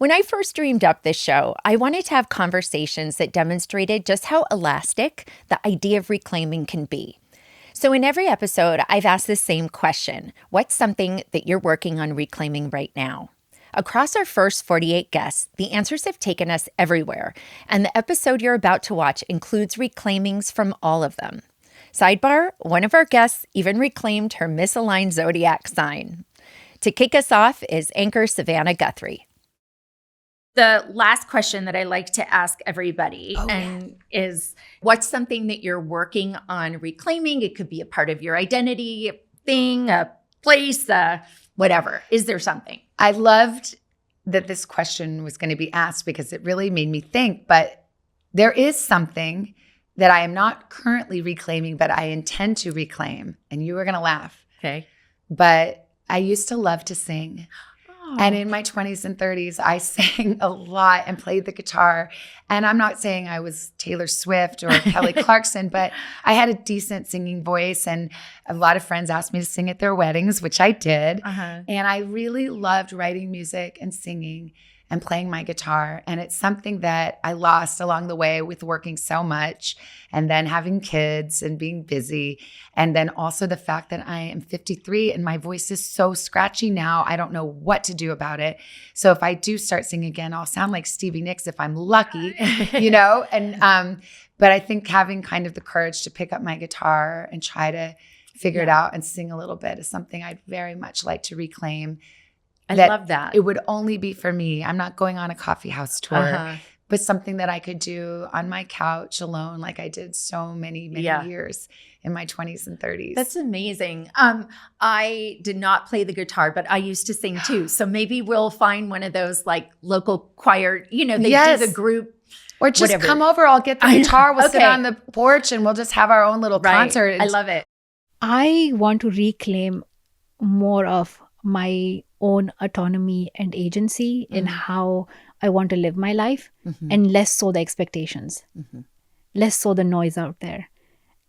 When I first dreamed up this show, I wanted to have conversations that demonstrated just how elastic the idea of reclaiming can be. So in every episode, I've asked the same question. What's something that you're working on reclaiming right now? Across our first 48 guests, the answers have taken us everywhere, and the episode you're about to watch includes reclaimings from all of them. Sidebar, one of our guests even reclaimed her misaligned zodiac sign. To kick us off is anchor Savannah Guthrie. The last question that I like to ask everybody is, what's something that you're working on reclaiming? It could be a part of your identity, a thing, a place, whatever. Is there something? I loved that this question was going to be asked because it really made me think, but there is something that I am not currently reclaiming, but I intend to reclaim. And you were going to laugh. Okay. But I used to love to sing. And in my 20s and 30s, I sang a lot and played the guitar. And I'm not saying I was Taylor Swift or Kelly Clarkson, but I had a decent singing voice. And a lot of friends asked me to sing at their weddings, which I did. And I really loved writing music and singing and playing my guitar. And it's something that I lost along the way with working so much and then having kids and being busy. And then also the fact that I am 53 and my voice is so scratchy now, I don't know what to do about it. So if I do start singing again, I'll sound like Stevie Nicks if I'm lucky, you know? And, but I think having kind of the courage to pick up my guitar and try to figure it out and sing a little bit is something I'd very much like to reclaim. I love that. It would only be for me. I'm not going on a coffee house tour, but something that I could do on my couch alone, like I did so many years in my 20s and 30s. That's amazing. I did not play the guitar, but I used to sing too. So maybe we'll find one of those like local choir, you know, they do the group. Or just come over, I'll get the guitar, we'll sit on the porch and we'll just have our own little concert. I love it. I want to reclaim more of my own autonomy and agency in how I want to live my life, and less so the expectations, less so the noise out there.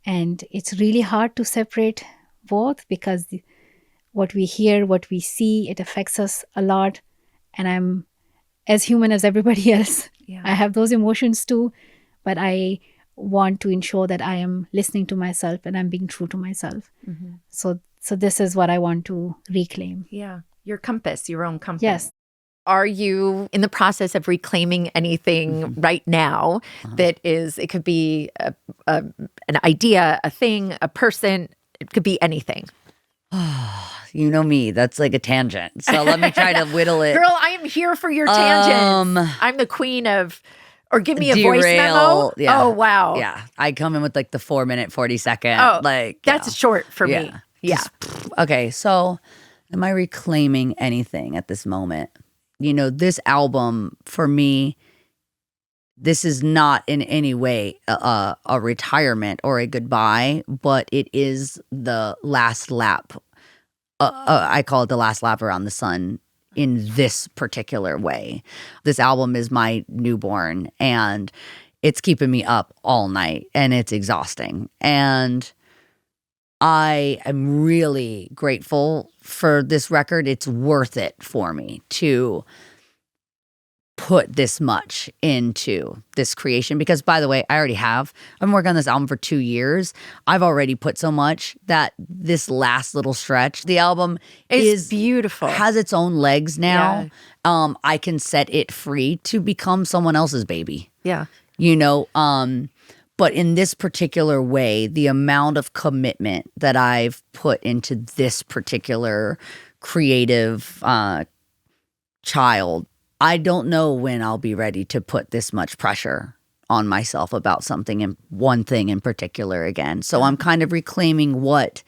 And it's really hard to separate both because what we hear, what we see, it affects us a lot. And I'm as human as everybody else. I have those emotions too, but I want to ensure that I am listening to myself and I'm being true to myself. So this is what I want to reclaim. Yeah. Your compass, your own compass. Yes. Are you in the process of reclaiming anything right now that is, it could be an idea, a thing, a person, it could be anything? You know me, that's like a tangent. So let me try to whittle it. Girl, I am here for your tangents. I'm the queen of, or give me a voice memo. Yeah. Oh, wow. Yeah. I come in with like the 4-minute, 40-second. Oh, like that's short for me. Yeah. Okay. So am I reclaiming anything at this moment? You know, this album for me, this is not in any way a retirement or a goodbye, but it is the last lap. I call it the last lap around the sun in this particular way. This album is my newborn and it's keeping me up all night and it's exhausting. And I am really grateful for this record. It's worth it for me to put this much into this creation because, by the way, I've been working on this album for 2 years. I've already put so much that this last little stretch, the album is beautiful, has its own legs now. I can set it free to become someone else's baby. Yeah. You know, but in this particular way, the amount of commitment that I've put into this particular creative child, I don't know when I'll be ready to put this much pressure on myself about something and one thing in particular again. So I'm kind of reclaiming what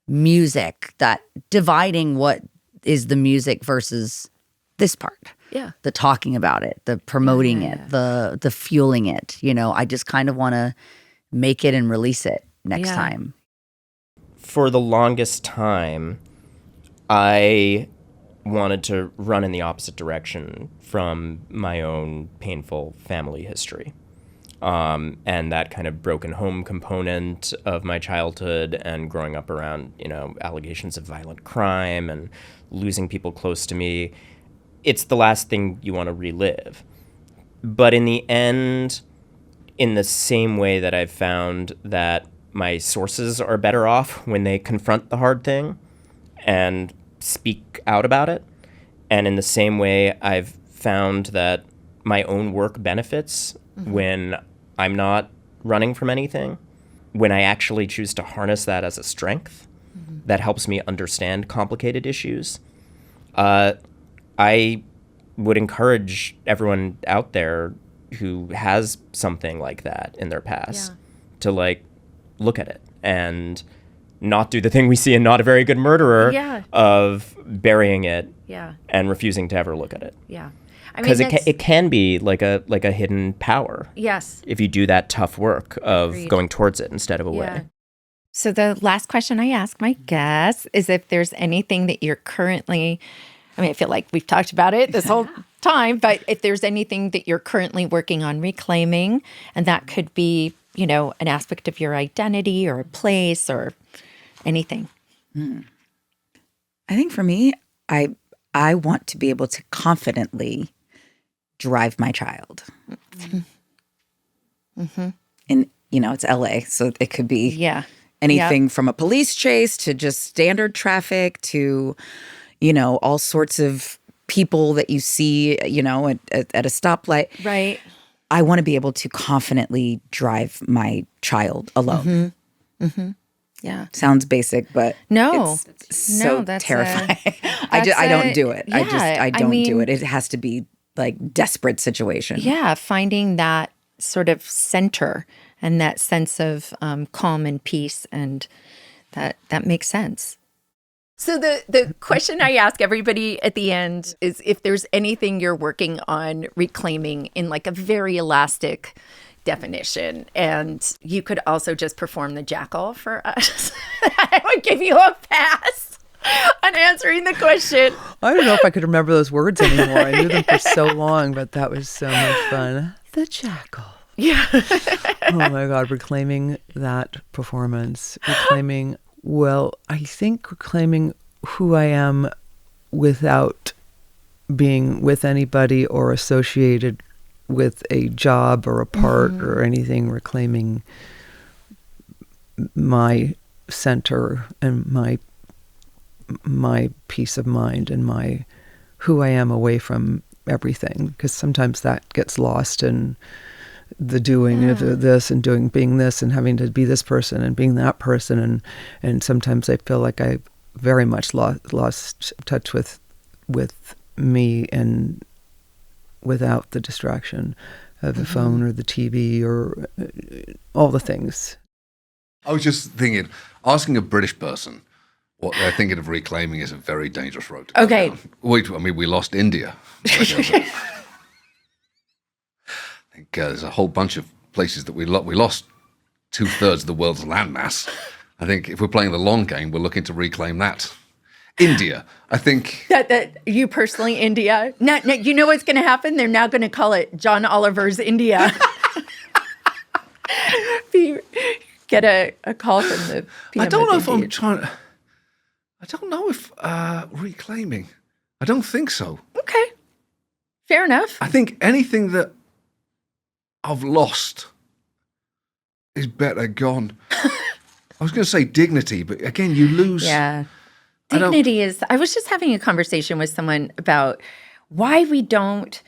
music, that dividing what is the music versus this part. Yeah. The talking about it, the promoting it, the fueling it. You know, I just kind of want to make it and release it next time. For the longest time, I wanted to run in the opposite direction from my own painful family history. And that kind of broken home component of my childhood and growing up around, you know, allegations of violent crime and losing people close to me. it's the last thing you want to relive. But in the end, in the same way that I've found that my sources are better off when they confront the hard thing and speak out about it, and in the same way I've found that my own work benefits when I'm not running from anything, when I actually choose to harness that as a strength that helps me understand complicated issues. I would encourage everyone out there who has something like that in their past to like look at it and not do the thing we see in Not a Very Good Murderer of burying it and refusing to ever look at it. Yeah. Because it can be like a hidden power. Yes. If you do that tough work of going towards it instead of away. So the last question I ask my guests is if there's anything that you're currently, I mean, I feel like we've talked about it this whole time, but if there's anything that you're currently working on reclaiming, and that could be, you know, an aspect of your identity or a place or anything. I think for me, I want to be able to confidently drive my child. And, you know, it's LA, so it could be anything from a police chase to just standard traffic to, you know, all sorts of people that you see, you know, at a stoplight. Right. I want to be able to confidently drive my child alone. Yeah. Sounds basic, but No. it's so that's terrifying. I don't do it. I don't do mean, it. It has to be like desperate situation. Yeah, finding that sort of center and that sense of calm and peace, and that makes sense. So the question I ask everybody at the end is if there's anything you're working on reclaiming in like a very elastic definition, and you could also just perform the jackal for us. I would give you a pass on answering the question. I don't know if I could remember those words anymore. I knew them for so long, but that was so much fun. The jackal. Yeah. Oh my God, reclaiming that performance. I think reclaiming who I am without being with anybody or associated with a job or a part or anything, reclaiming my center and my peace of mind and my who I am away from everything, because sometimes that gets lost in the doing of this and being this and having to be this person and being that person, and sometimes I feel like I very much lost touch with me, and without the distraction of the phone or the TV or all the things. I was just thinking, asking a British person what they're thinking of reclaiming is a very dangerous road to go down. We lost India. I think there's a whole bunch of places that we lost 2/3 of the world's landmass. I think if we're playing the long game, we're looking to reclaim that. India, I think. That you personally, India. No, you know what's going to happen? They're now going to call it John Oliver's India. Get a call from the PM I don't know if Indeed. I don't know if reclaiming. I don't think so. Okay. Fair enough. I think anything that I've lost is better gone. I was going to say dignity, but again, you lose. Yeah. Dignity is, I was just having a conversation with someone about why we don't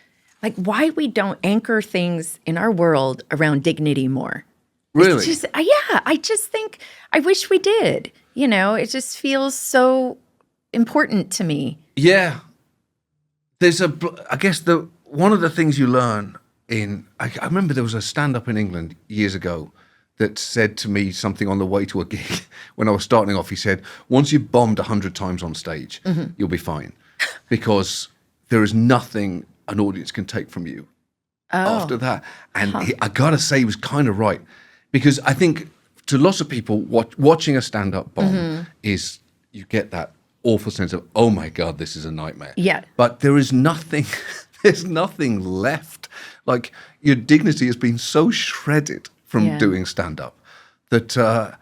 anchor things in our world around dignity more. Really? It's just, I just think, I wish we did. You know, it just feels so important to me. Yeah. I guess one of the things you learn I remember there was a stand-up in England years ago that said to me something on the way to a gig when I was starting off. He said, once you've bombed 100 times on stage, you'll be fine, because there is nothing an audience can take from you after that. And I got to say, he was kind of right, because I think to lots of people, watching a stand-up bomb is, you get that awful sense of, oh my God, this is a nightmare. Yeah. But there is nothing, there's nothing left. Like, your dignity has been so shredded from doing stand-up that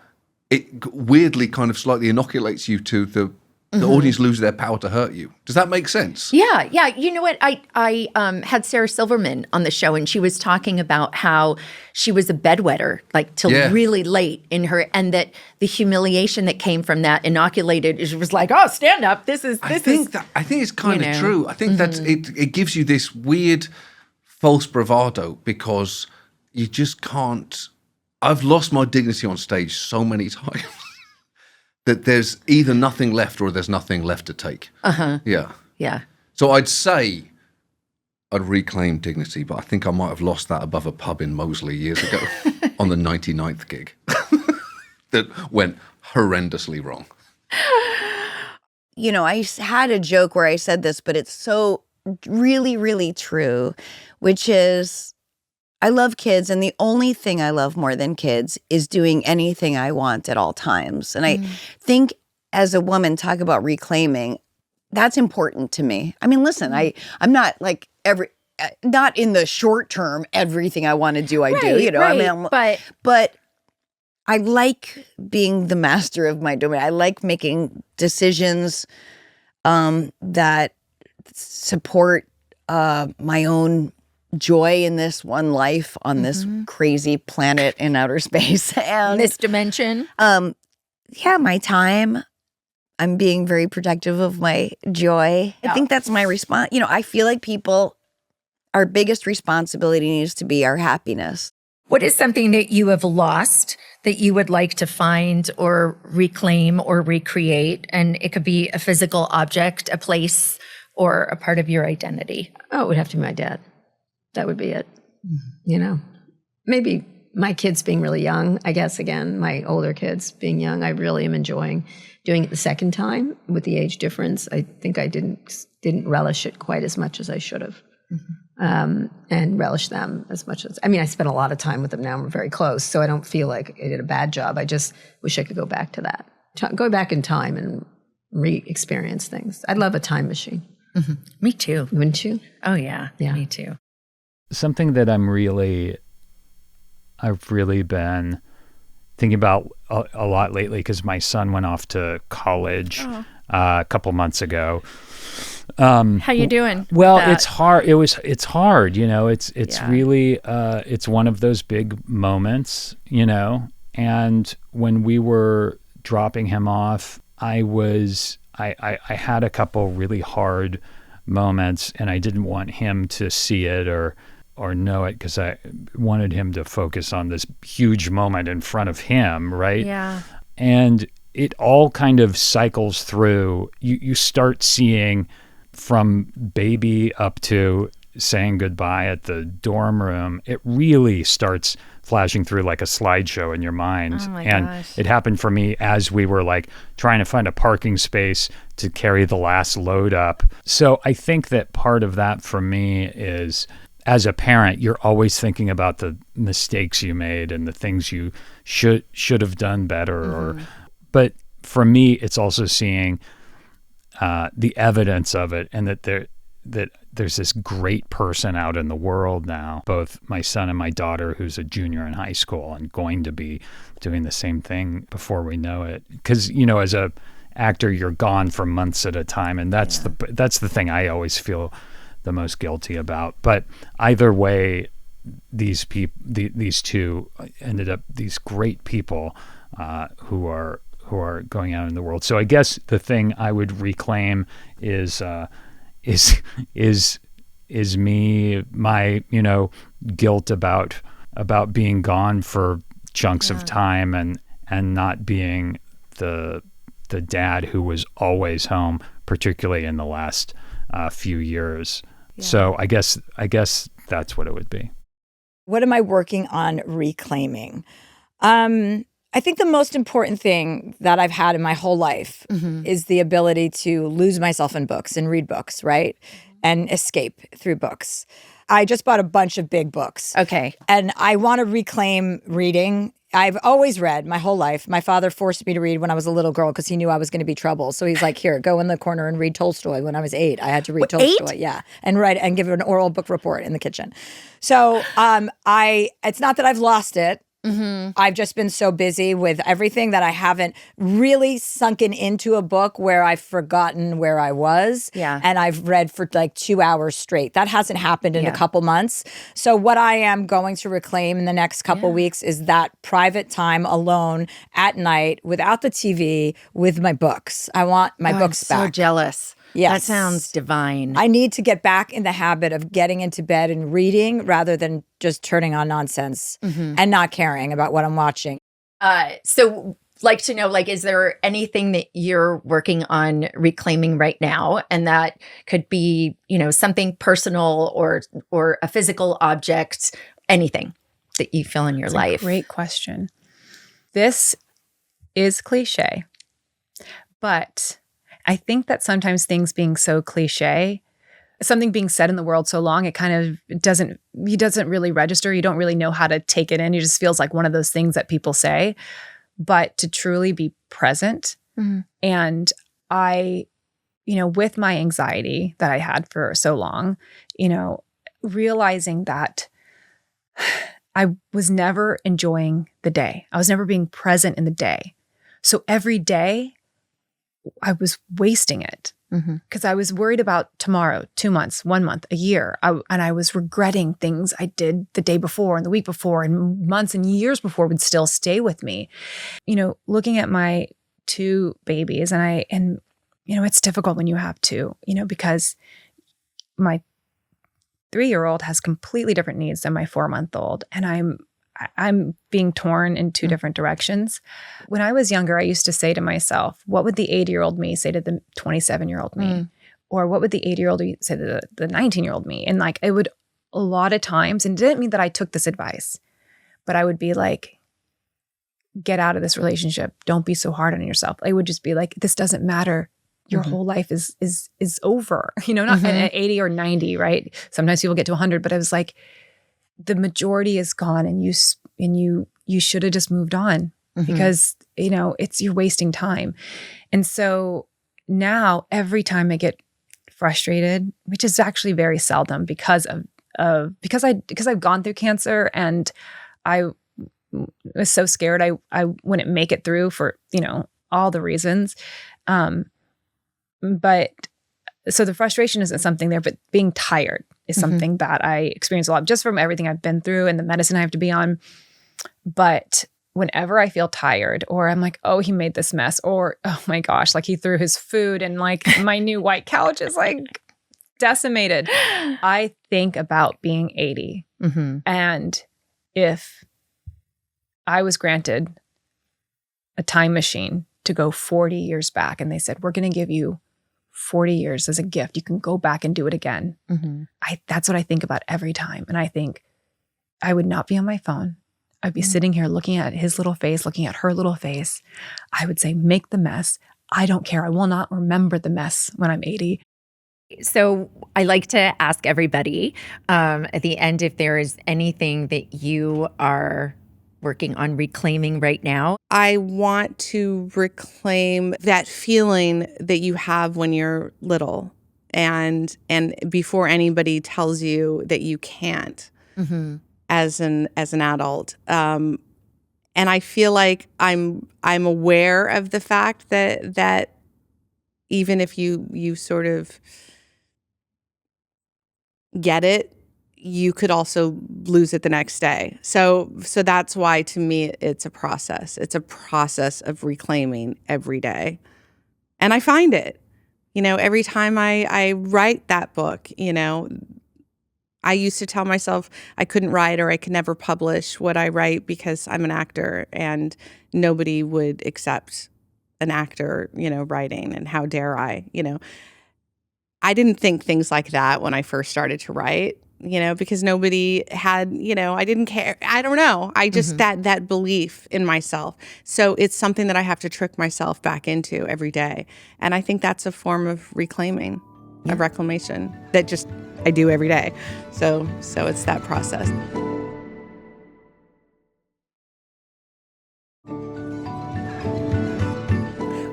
it weirdly kind of slightly inoculates you to the the audience loses their power to hurt you. Does that make sense? Yeah. You know what? I had Sarah Silverman on the show, and she was talking about how she was a bedwetter, like till really late in her, and that the humiliation that came from that inoculated. It was like, oh, stand up. I think it's kind of true. I think that it gives you this weird false bravado because you just can't. I've lost my dignity on stage so many times. That there's either nothing left or there's nothing left to take. Yeah. So I'd say I'd reclaim dignity, but I think I might have lost that above a pub in Moseley years ago on the 99th gig that went horrendously wrong. You know, I had a joke where I said this, but it's so really, really true, which is I love kids, and the only thing I love more than kids is doing anything I want at all times. And I think as a woman, talk about reclaiming, that's important to me. I mean, listen, I'm not like not in the short term, everything I want to do, I do, you know, I mean, but I like being the master of my domain. I like making decisions that support my own joy in this one life on this crazy planet in outer space and this dimension. My time. I'm being very protective of my joy. I think that's my response. You know, I feel like our biggest responsibility needs to be our happiness. What is something that you have lost that you would like to find or reclaim or recreate? And it could be a physical object, a place, or a part of your identity. Oh, it would have to be my dad. That would be it. You know, maybe my kids being really young, I guess, again, my older kids being young, I really am enjoying doing it the second time with the age difference. I think I didn't relish it quite as much as I should have. And relish them as much as, I spent a lot of time with them now. We're very close, so I don't feel like I did a bad job. I just wish I could go back to that. Go back in time and re-experience things. I'd love a time machine. Me too. Wouldn't you? Oh, yeah. Me too. Something that I've really been thinking about a lot lately, because my son went off to college a couple months ago. How you doing? Well, it's hard. It's hard, you know, it's really, it's one of those big moments, you know, and when we were dropping him off, I had a couple really hard moments, and I didn't want him to see it or know it, because I wanted him to focus on this huge moment in front of him, right? Yeah. And it all kind of cycles through. You start seeing from baby up to saying goodbye at the dorm room, it really starts flashing through like a slideshow in your mind. Oh my and gosh. It happened for me as we were like trying to find a parking space to carry the last load up. So I think that part of that for me is, as a parent, you're always thinking about the mistakes you made and the things you should have done better. But for me, it's also seeing the evidence of it, and that there's this great person out in the world now, both my son and my daughter, who's a junior in high school and going to be doing the same thing before we know it. Because, you know, as a actor, you're gone for months at a time, and that's the thing I always feel the most guilty about. But either way, these two ended up these great people who are going out in the world. So I guess the thing I would reclaim is me, my, you know, guilt about being gone for chunks of time and not being the dad who was always home, particularly in the last few years. Yeah. So I guess that's what it would be. What am I working on reclaiming? I think the most important thing that I've had in my whole life is the ability to lose myself in books and read books, right? And escape through books. I just bought a bunch of big books. Okay. And I want to reclaim reading. I've always read my whole life. My father forced me to read when I was a little girl because he knew I was going to be trouble. So he's like, here, go in the corner and read Tolstoy. When I was 8, I had to read Tolstoy. 8? Yeah. And write and give an oral book report in the kitchen. So it's not that I've lost it. I've just been so busy with everything that I haven't really sunken into a book where I've forgotten where I was. Yeah. And I've read for like 2 hours straight. That hasn't happened in a couple months. So what I am going to reclaim in the next couple weeks is that private time alone at night without the TV with my books. I want my books I'm back. so jealous. Yes. That sounds divine. I need to get back in the habit of getting into bed and reading rather than just turning on nonsense and not caring about what I'm watching. So like to know, like, is there anything that you're working on reclaiming right now? And that could be, you know, something personal or a physical object, anything that you feel in your life. Great question. This is cliche, but I think that sometimes things being so cliche, something being said in the world so long, it kind of doesn't really register. You don't really know how to take it in. It just feels like one of those things that people say. But to truly be present, and I, you know, with my anxiety that I had for so long, you know, realizing that I was never enjoying the day. I was never being present in the day. So every day I was wasting it because I was worried about tomorrow, 2 months, 1 month, a year. And I was regretting things I did the day before and the week before and months and years before would still stay with me. You know, looking at my 2 babies and you know, it's difficult when you have 2, you know, because my 3-year-old has completely different needs than my 4-month-old. And I'm being torn in 2 different directions. When I was younger, I used to say to myself, what would the 80-year-old me say to the 27-year-old me? Or what would the 80-year-old say to the 19-year-old me? And like, it would a lot of times, and it didn't mean that I took this advice, but I would be like, get out of this relationship. Don't be so hard on yourself. I would just be like, this doesn't matter. Your whole life is over. You know, not at 80 or 90, right? Sometimes people get to 100, but I was like, the majority is gone, and you should have just moved on because, you know, you're wasting time. And so now every time I get frustrated, which is actually very seldom because I've gone through cancer and I was so scared I wouldn't make it through for, you know, all the reasons. But so the frustration isn't something there, but being tired is something that I experience a lot just from everything I've been through and the medicine I have to be on. But whenever I feel tired or I'm like, oh, he made this mess, or oh my gosh, like he threw his food and like my new white couch is like decimated. I think about being 80. And if I was granted a time machine to go 40 years back and they said, we're going to give you 40 years as a gift. You can go back and do it again. That's what I think about every time. And I think I would not be on my phone. I'd be sitting here looking at his little face, looking at her little face. I would say, make the mess. I don't care. I will not remember the mess when I'm 80. So I like to ask everybody at the end if there is anything that you are working on reclaiming right now. I want to reclaim that feeling that you have when you're little and before anybody tells you that you can't as an adult. And I feel like I'm aware of the fact that even if you sort of get it, you could also lose it the next day. So that's why, to me, it's a process. It's a process of reclaiming every day. And I find it, you know, every time I write that book, you know, I used to tell myself I couldn't write or I could never publish what I write because I'm an actor and nobody would accept an actor, you know, writing, and how dare I, you know. I didn't think things like that when I first started to write. You know, because nobody had, you know, I didn't care. I don't know. I just, that belief in myself. So it's something that I have to trick myself back into every day. And I think that's a form of reclaiming, of reclamation that just I do every day. So it's that process.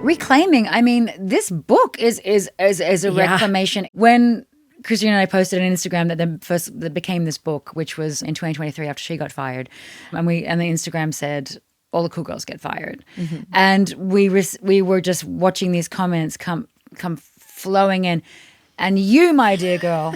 Reclaiming, I mean, this book is a reclamation. When Christina and I posted on Instagram that became this book, which was in 2023 after she got fired, and the Instagram said, all the cool girls get fired. And we were just watching these comments come flowing in, and you, my dear girl,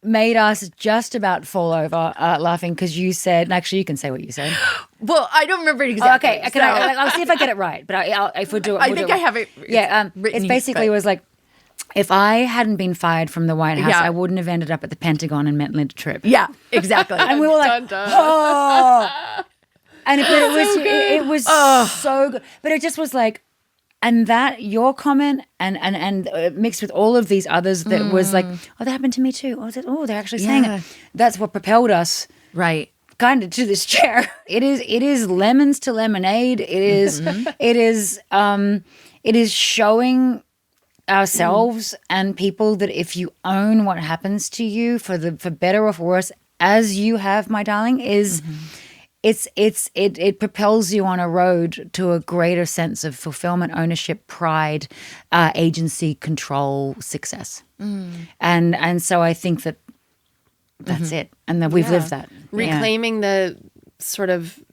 made us just about fall over laughing because you said, and actually you can say what you said. Well, I don't remember it exactly. Okay, I'll see if I get it right, but if we do it, I think I have it. It basically was like, if I hadn't been fired from the White House, I wouldn't have ended up at the Pentagon and met Linda Tripp. Yeah, exactly. And we were like, oh. And it was so good. But it just was like, and that your comment and mixed with all of these others that was like, oh, that happened to me too. Oh, they're actually saying it. That's what propelled us. Right. Kind of to this chair. It is lemons to lemonade. It is showing ourselves and people that if you own what happens to you for better or for worse, as you have, my darling, it propels you on a road to a greater sense of fulfillment, ownership, pride, agency, control, success. And so I think that's it, and that we've lived that. Reclaiming the sort of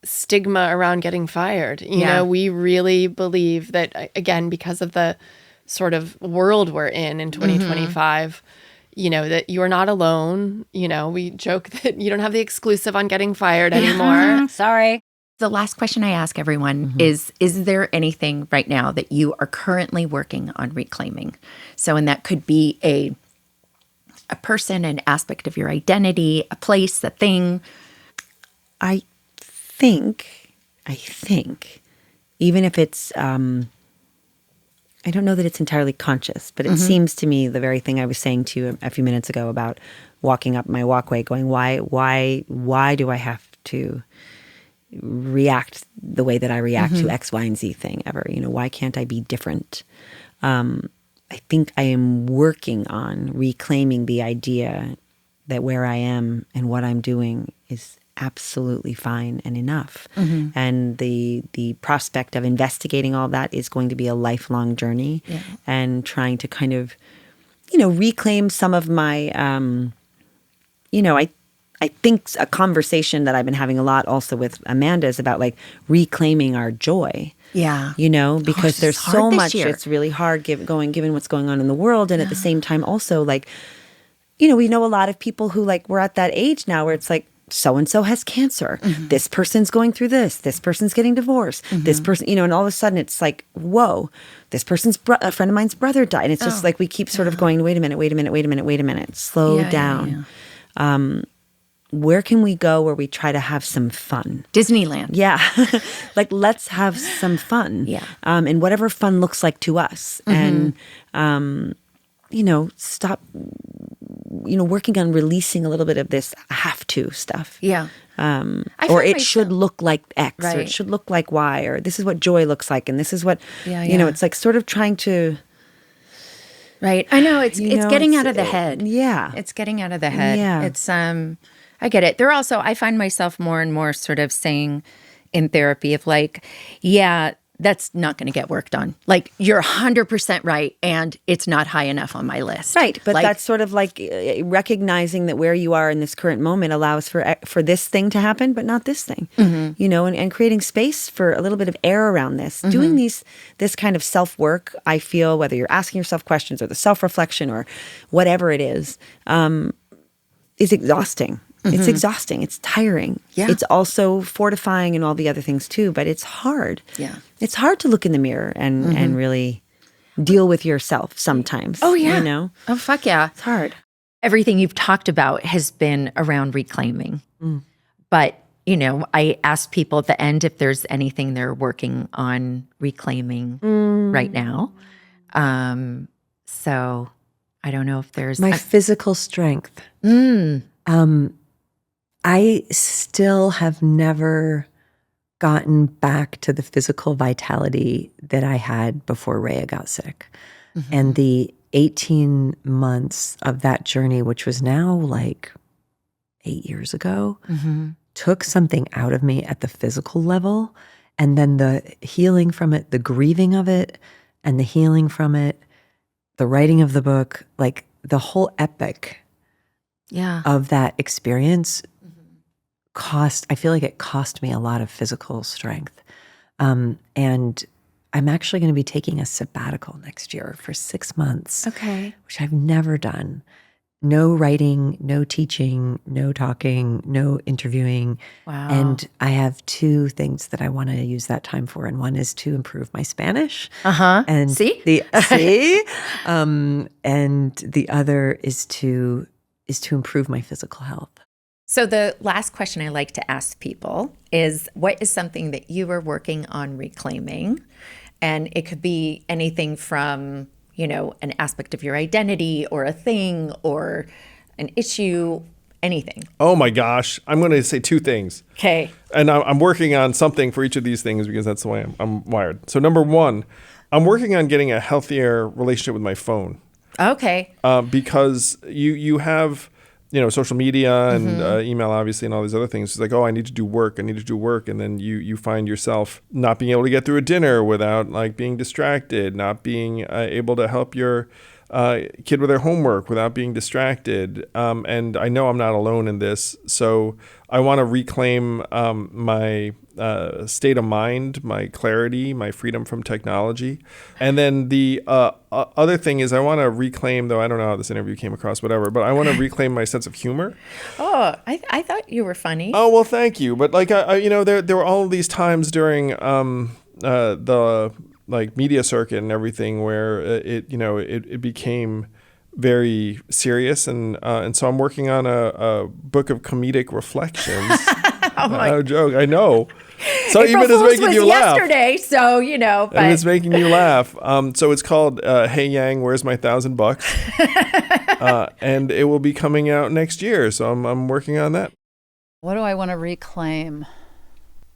stigma around getting fired. You know, we really believe that, again, because of the sort of world we're in 2025, you know, that you're not alone. You know, we joke that you don't have the exclusive on getting fired anymore. Sorry. The last question I ask everyone is there anything right now that you are currently working on reclaiming? So, and that could be a person, an aspect of your identity, a place, a thing. I think, even if it's, I don't know that it's entirely conscious, but it seems to me the very thing I was saying to you a few minutes ago about walking up my walkway going, why do I have to react the way that I react to X, Y, and Z thing ever? You know, why can't I be different? I think I am working on reclaiming the idea that where I am and what I'm doing is absolutely fine and enough. And the prospect of investigating all that is going to be a lifelong journey, and trying to kind of, you know, reclaim some of my, you know, I think a conversation that I've been having a lot also with Amanda is about like reclaiming our joy. Yeah. You know, because there's so much, year. it's really hard given what's going on in the world. And at the same time also like, you know, we know a lot of people who like, we're at that age now where it's like, so-and-so has cancer. This person's going through this. This person's getting divorced. This person, you know, and all of a sudden it's like, whoa, this person's a friend of mine's brother died. And it's just like, we keep sort of going, wait a minute, slow down. Where can we go where we try to have some fun? Disneyland. Yeah. Like, let's have some fun. Yeah. And whatever fun looks like to us. And, you know, stop, you know, working on releasing a little bit of this have to stuff. Yeah. Or it should look like X, or it should look like Y, or this is what joy looks like, and this is what, you know, it's like sort of trying to. Right. I know it's getting out of the head. Yeah. It's getting out of the head. Yeah. It's, I get it. I find myself more and more sort of saying in therapy of like, yeah, that's not going to get work done. Like, you're 100% right, and it's not high enough on my list. Right, but like, that's sort of like recognizing that where you are in this current moment allows for this thing to happen, but not this thing. You know, and creating space for a little bit of air around this. Doing this kind of self-work, I feel, whether you're asking yourself questions or the self-reflection or whatever it is exhausting. It's exhausting. It's tiring. Yeah. It's also fortifying and all the other things too, but it's hard. Yeah. It's hard to look in the mirror and really deal with yourself sometimes. Oh, yeah. You know? Oh, fuck yeah. It's hard. Everything you've talked about has been around reclaiming. But, you know, I ask people at the end if there's anything they're working on reclaiming right now. So I don't know if there's... My physical strength. I still have never gotten back to the physical vitality that I had before Rhea got sick. And the 18 months of that journey, which was now like 8 years ago, took something out of me at the physical level. And then the healing from it, the grieving of it, and the healing from it, the writing of the book, like the whole epic Yeah. of that experience I feel like it cost me a lot of physical strength. And I'm actually going to be taking a sabbatical next year for 6 months. Okay. Which I've never done. No writing, no teaching, no talking, no interviewing. Wow. And I have 2 things that I want to use that time for. And one is to improve my Spanish. And See? and the other is to improve my physical health. So the last question I like to ask people is, what is something that you are working on reclaiming? And it could be anything from, an aspect of your identity or a thing or an issue, anything. Oh my gosh. I'm going to say 2 things. Okay. And I'm working on something for each of these things because that's the way I'm wired. So number 1, I'm working on getting a healthier relationship with my phone. Okay. Because you have, social media and email, obviously, and all these other things. It's like, oh, I need to do work. And then you find yourself not being able to get through a dinner without being distracted, not being able to help your kid with their homework without being distracted. And I know I'm not alone in this. So I want to reclaim my state of mind, my clarity, my freedom from technology. And then the other thing is I want to reclaim, though I don't know how this interview came across, whatever, but I want to reclaim my sense of humor. Oh, I thought you were funny. Oh, well, thank you. But there were all of these times during the media circuit and everything where it became very serious, and so I'm working on a book of comedic reflections. No joke, I know. So April even it's Fool's making was you laugh. Yesterday, so but And it's making you laugh. So it's called Hey Yang, Where's My $1,000? And it will be coming out next year. So I'm working on that. What do I want to reclaim?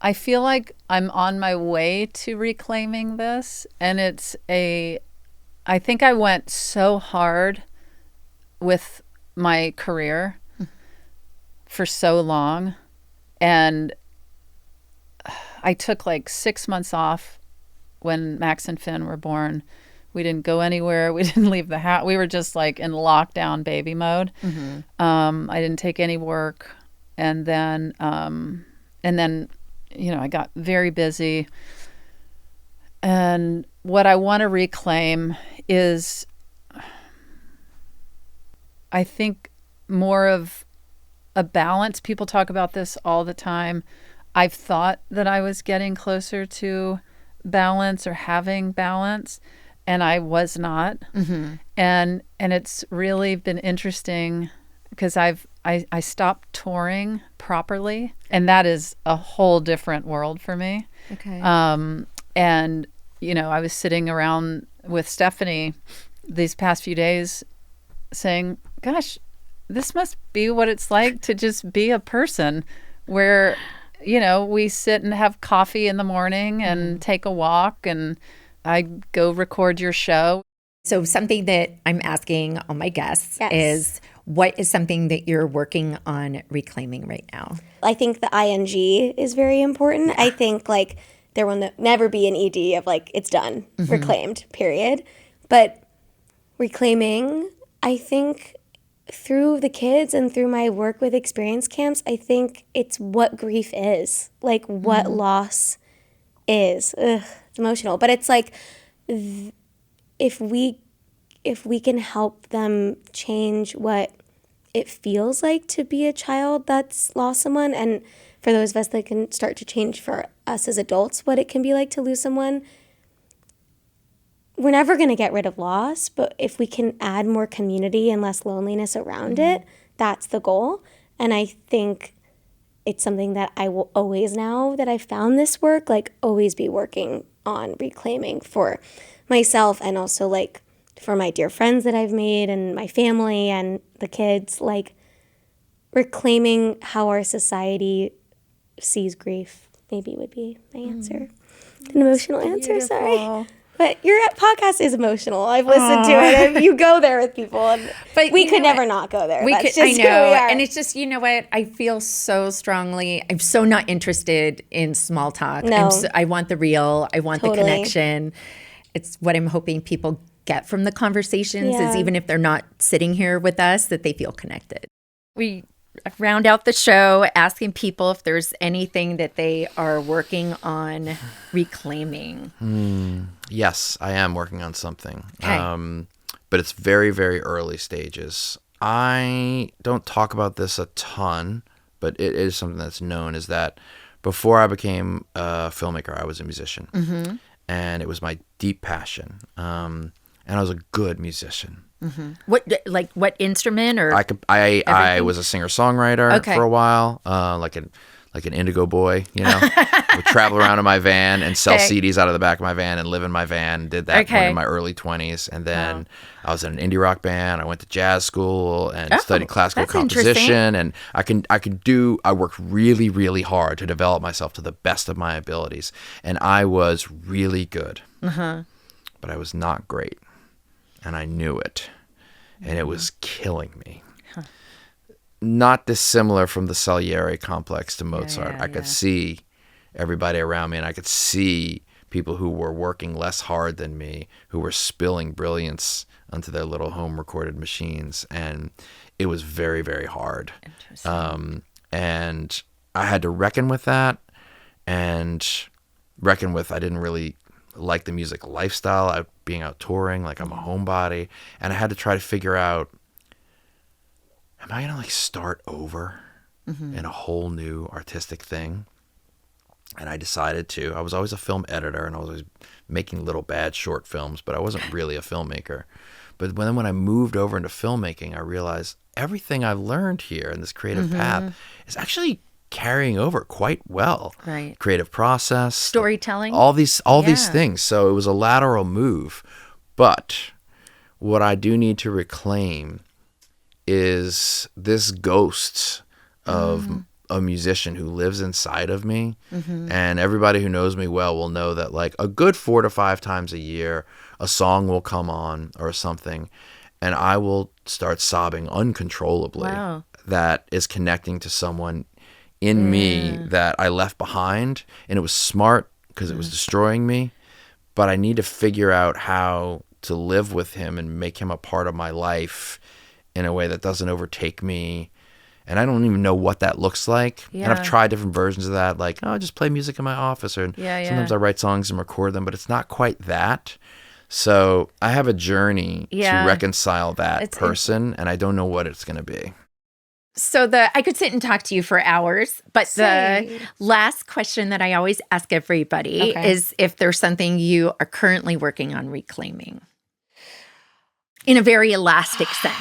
I feel like I'm on my way to reclaiming this. And I think I went so hard with my career for so long. And I took 6 months off when Max and Finn were born. We didn't go anywhere. We didn't leave the house. We were just in lockdown baby mode. I didn't take any work. And then, I got very busy. And what I want to reclaim is, I think, more of a balance. People talk about this all the time. I've thought that I was getting closer to balance or having balance, and I was not. And it's really been interesting because I stopped touring properly, and that is a whole different world for me. Okay. And I was sitting around with Stephanie these past few days saying, gosh, this must be what it's like to just be a person where we sit and have coffee in the morning and take a walk, and I go record your show. So something that I'm asking all my guests is, what is something that you're working on reclaiming right now? I think the ing is very important. I think there will never be an ed of it's done, reclaimed, period. But reclaiming, I think through the kids and through my work with experience camps, I think it's what grief is, what loss is. It's emotional, but it's if we can help them change what it feels like to be a child that's lost someone, and for those of us that can start to change for us as adults what it can be like to lose someone, we're never going to get rid of loss, but if we can add more community and less loneliness around it, that's the goal. And I think it's something that I will always, now that I've found this work, always be working on reclaiming for myself, and also for my dear friends that I've made and my family and the kids, reclaiming how our society sees grief maybe would be my answer. An emotional answer, sorry. But your podcast is emotional. I've listened to it. You go there with people, but we could never not go there. That's just I know, who we are. and it's just, you know what? I feel so strongly. I'm so not interested in small talk. No. I want the real. I want the connection. It's what I'm hoping people get from the conversations is even if they're not sitting here with us, that they feel connected. We round out the show asking people if there's anything that they are working on reclaiming. Yes, I am working on something. Okay. But it's very, very early stages. I don't talk about this a ton, but it is something that's known, is that before I became a filmmaker, I was a musician. Mm-hmm. And it was my deep passion. And I was a good musician. Mm-hmm. What instrument or I was a singer-songwriter Okay. for a while, like an indigo boy, you know. Would travel around in my van and sell Okay. CDs out of the back of my van and live in my van. Did that Okay. in my early 20s, and then I was in an indie rock band. I went to jazz school and studied classical that's interesting. composition. And I worked really, really hard to develop myself to the best of my abilities, and I was really good, but I was not great, and I knew it, and it was killing me. Not dissimilar from the Salieri complex to Mozart. I could see everybody around me, and I could see people who were working less hard than me, who were spilling brilliance onto their little home recorded machines, and it was very, very hard. And I had to reckon with that, and reckon with I didn't really like the music lifestyle, being out touring, like I'm a homebody, and I had to try to figure out, am I gonna start over in a whole new artistic thing? And I decided to. I was always a film editor, and I was always making little bad short films, but I wasn't really a filmmaker. But when I moved over into filmmaking, I realized everything I've learned here in this creative path is actually carrying over quite well. Right. Creative process, Storytelling. all these things. So it was a lateral move. But what I do need to reclaim is this ghost of a musician who lives inside of me. And everybody who knows me well will know that a good 4 to 5 times a year, a song will come on or something, and I will start sobbing uncontrollably. Wow. That is connecting to someone in me that I left behind, and it was smart because it was destroying me, but I need to figure out how to live with him and make him a part of my life in a way that doesn't overtake me. And I don't even know what that looks like. And I've tried different versions of that, I just play music in my office, or sometimes I write songs and record them, but it's not quite that. So I have a journey to reconcile that person, and I don't know what it's going to be. So I could sit and talk to you for hours, but the last question that I always ask everybody is if there's something you are currently working on reclaiming in a very elastic sense.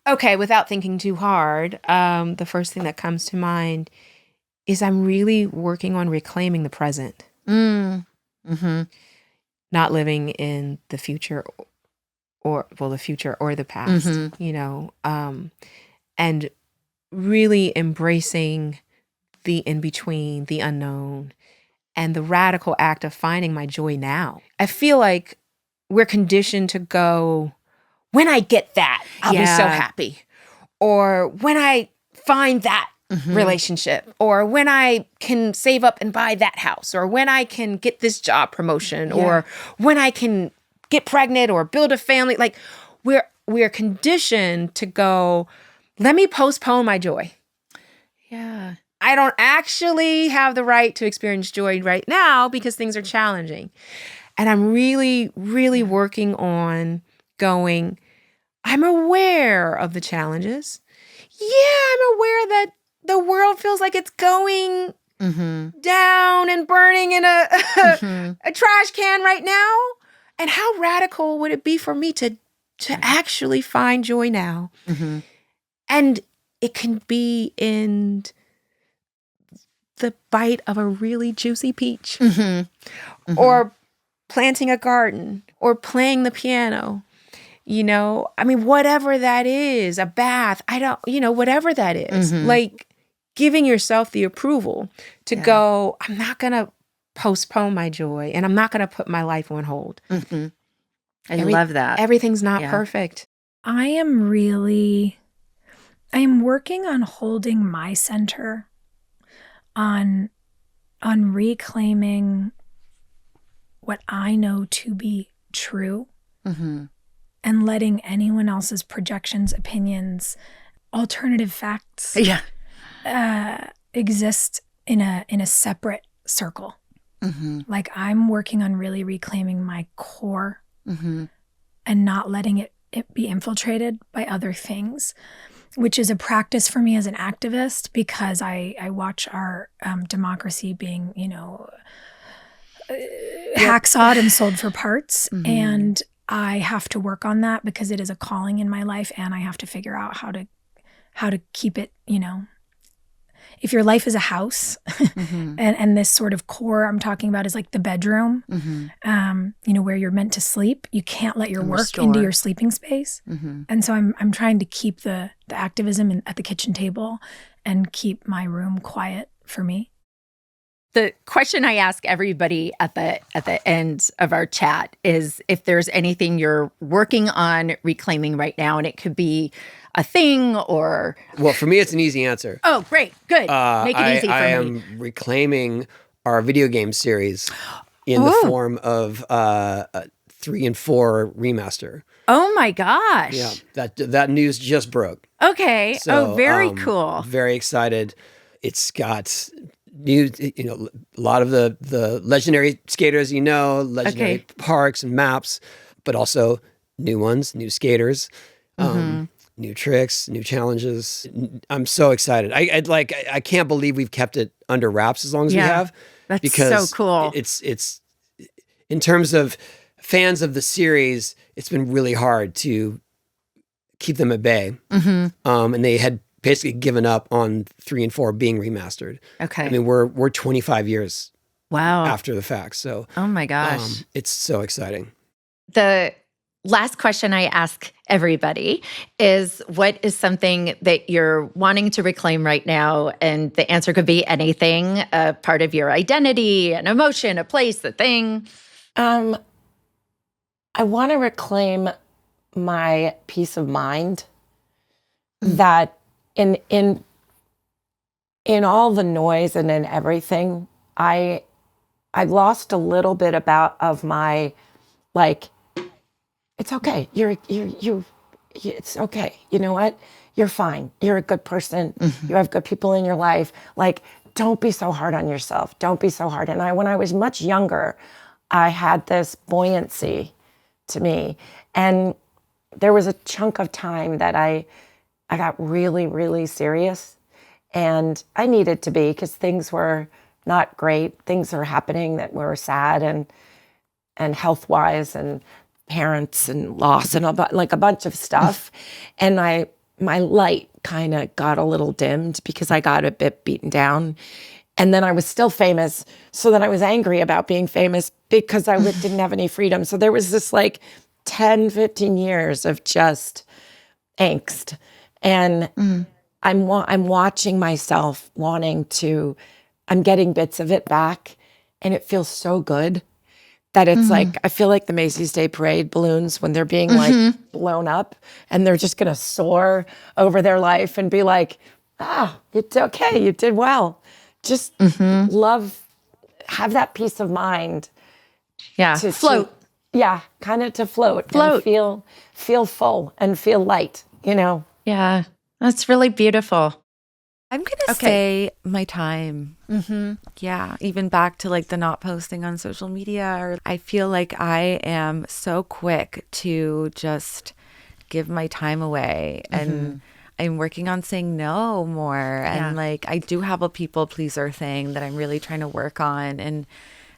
Okay, without thinking too hard, the first thing that comes to mind is I'm really working on reclaiming the present. Not living in the future the future or the past, and really embracing the in-between, the unknown, and the radical act of finding my joy now. I feel like we're conditioned to go, when I get that, I'll be so happy. Or when I find that relationship, or when I can save up and buy that house, or when I can get this job promotion, or when I can get pregnant or build a family. We're conditioned to go, let me postpone my joy. Yeah. I don't actually have the right to experience joy right now because things are challenging. And I'm really, really working on going, I'm aware of the challenges. Yeah, I'm aware that the world feels like it's going down and burning in a trash can right now. And how radical would it be for me to actually find joy now? And it can be in the bite of a really juicy peach, or planting a garden, or playing the piano. Whatever that is, a bath, whatever that is, giving yourself the approval to go, I'm not going to postpone my joy, and I'm not going to put my life on hold. I love that. Everything's not perfect. I am working on holding my center, on reclaiming what I know to be true and letting anyone else's projections, opinions, alternative facts exist in a separate circle. Like I'm working on really reclaiming my core and not letting it be infiltrated by other things, which is a practice for me as an activist, because I watch our democracy being, hacksawed and sold for parts. And I have to work on that because it is a calling in my life, and I have to figure out how to keep it, if your life is a house and this sort of core I'm talking about is like the bedroom, where you're meant to sleep, you can't let your work into your sleeping space. And so I'm trying to keep the activism at the kitchen table and keep my room quiet for me. The question I ask everybody at the end of our chat is if there's anything you're working on reclaiming right now, and it could be a thing or... Well, for me, it's an easy answer. Oh, great. Good. Make it easy for me. I am reclaiming our video game series in the form of 3 and 4 remaster. Oh my gosh. Yeah, that news just broke. Okay. So, very cool. Very excited. It's got new, a lot of the legendary skaters, legendary parks and maps, but also new ones, new skaters, new tricks, new challenges. I'm so excited. I can't believe we've kept it under wraps as long as we have. That's because so cool. It's in terms of fans of the series, it's been really hard to keep them at bay. And they had basically given up on 3 and 4 being remastered. Okay. I mean, we're 25 years after the fact. So oh my gosh. It's so exciting. The last question I ask everybody is, what is something that you're wanting to reclaim right now? And the answer could be anything, a part of your identity, an emotion, a place, a thing. I want to reclaim my peace of mind, that in all the noise and in everything, I lost a little bit of my, like, it's okay. It's okay. You know what? You're fine. You're a good person. You have good people in your life. Like, don't be so hard on yourself. Don't be so hard. And when I was much younger, I had this buoyancy to me. And there was a chunk of time that I got really, really serious. And I needed to be, because things were not great. Things were happening that were sad and health-wise, and parents and loss and a bunch of stuff. And my light kind of got a little dimmed because I got a bit beaten down. And then I was still famous. So then I was angry about being famous because I didn't have any freedom. So there was this 10, 15 years of just angst. And I'm watching myself I'm getting bits of it back, and it feels so good that it's I feel like the Macy's Day Parade balloons when they're being blown up, and they're just going to soar over their life and be like, it's okay. You did well. Just have that peace of mind. Yeah. To float. Kind of to float. And feel full and feel light, Yeah, that's really beautiful. I'm going to say my time. Yeah, even back to the not posting on social media. Or I feel like I am so quick to just give my time away. And I'm working on saying no more. And I do have a people pleaser thing that I'm really trying to work on. And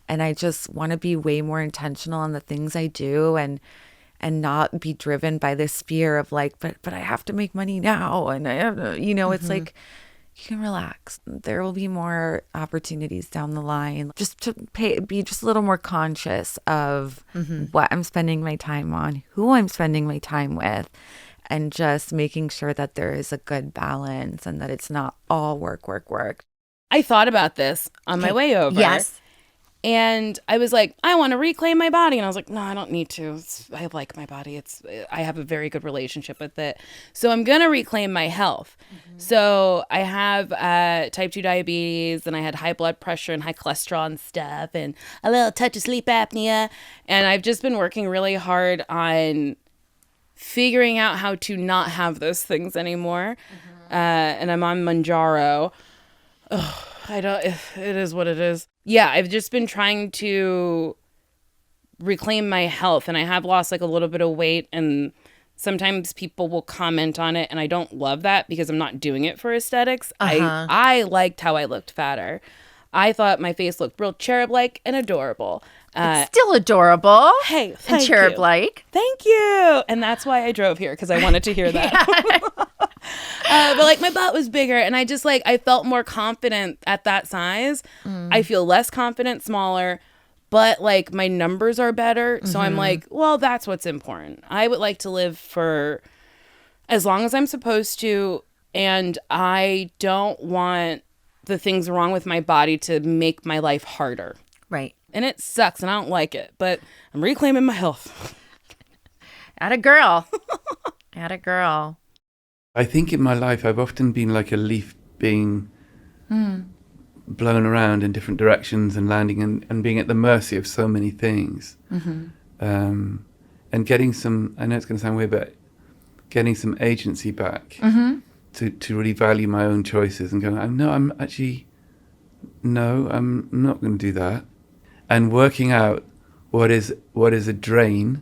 I just want to be way more intentional on the things I do, and not be driven by this fear of but I have to make money now. And I have to, it's you can relax. There will be more opportunities down the line. Just to be just a little more conscious of what I'm spending my time on, who I'm spending my time with, and just making sure that there is a good balance and that it's not all work, work, work. I thought about this on my way over. Yes. And I was like, I want to reclaim my body. And I was like, no, I don't need to. I like my body. I have a very good relationship with it. So I'm going to reclaim my health. So I have type 2 diabetes, and I had high blood pressure and high cholesterol and stuff, and a little touch of sleep apnea. And I've just been working really hard on figuring out how to not have those things anymore. And I'm on Manjaro. Ugh, it is what it is. Yeah, I've just been trying to reclaim my health, and I have lost like a little bit of weight, and sometimes people will comment on it, and I don't love that because I'm not doing it for aesthetics. I liked how I looked fatter. I thought my face looked real cherub-like and adorable. It's still adorable. Hey, and thank cherub-like. you. Thank you. And that's why I drove here, because I wanted to hear that. But like my butt was bigger, and I just like, I felt more confident at that size. I feel less confident smaller, but like my numbers are better. So I'm like, well, that's what's important. I would like to live for as long as I'm supposed to, and I don't want the things wrong with my body to make my life harder. Right. And it sucks, and I don't like it, but I'm reclaiming my health. Atta girl. Atta girl. I think in my life I've often been like a leaf being blown around in different directions and landing and being at the mercy of so many things. And getting some, I know it's going to sound weird, but getting some agency back to really value my own choices and going, I'm not going to do that. And working out what is a drain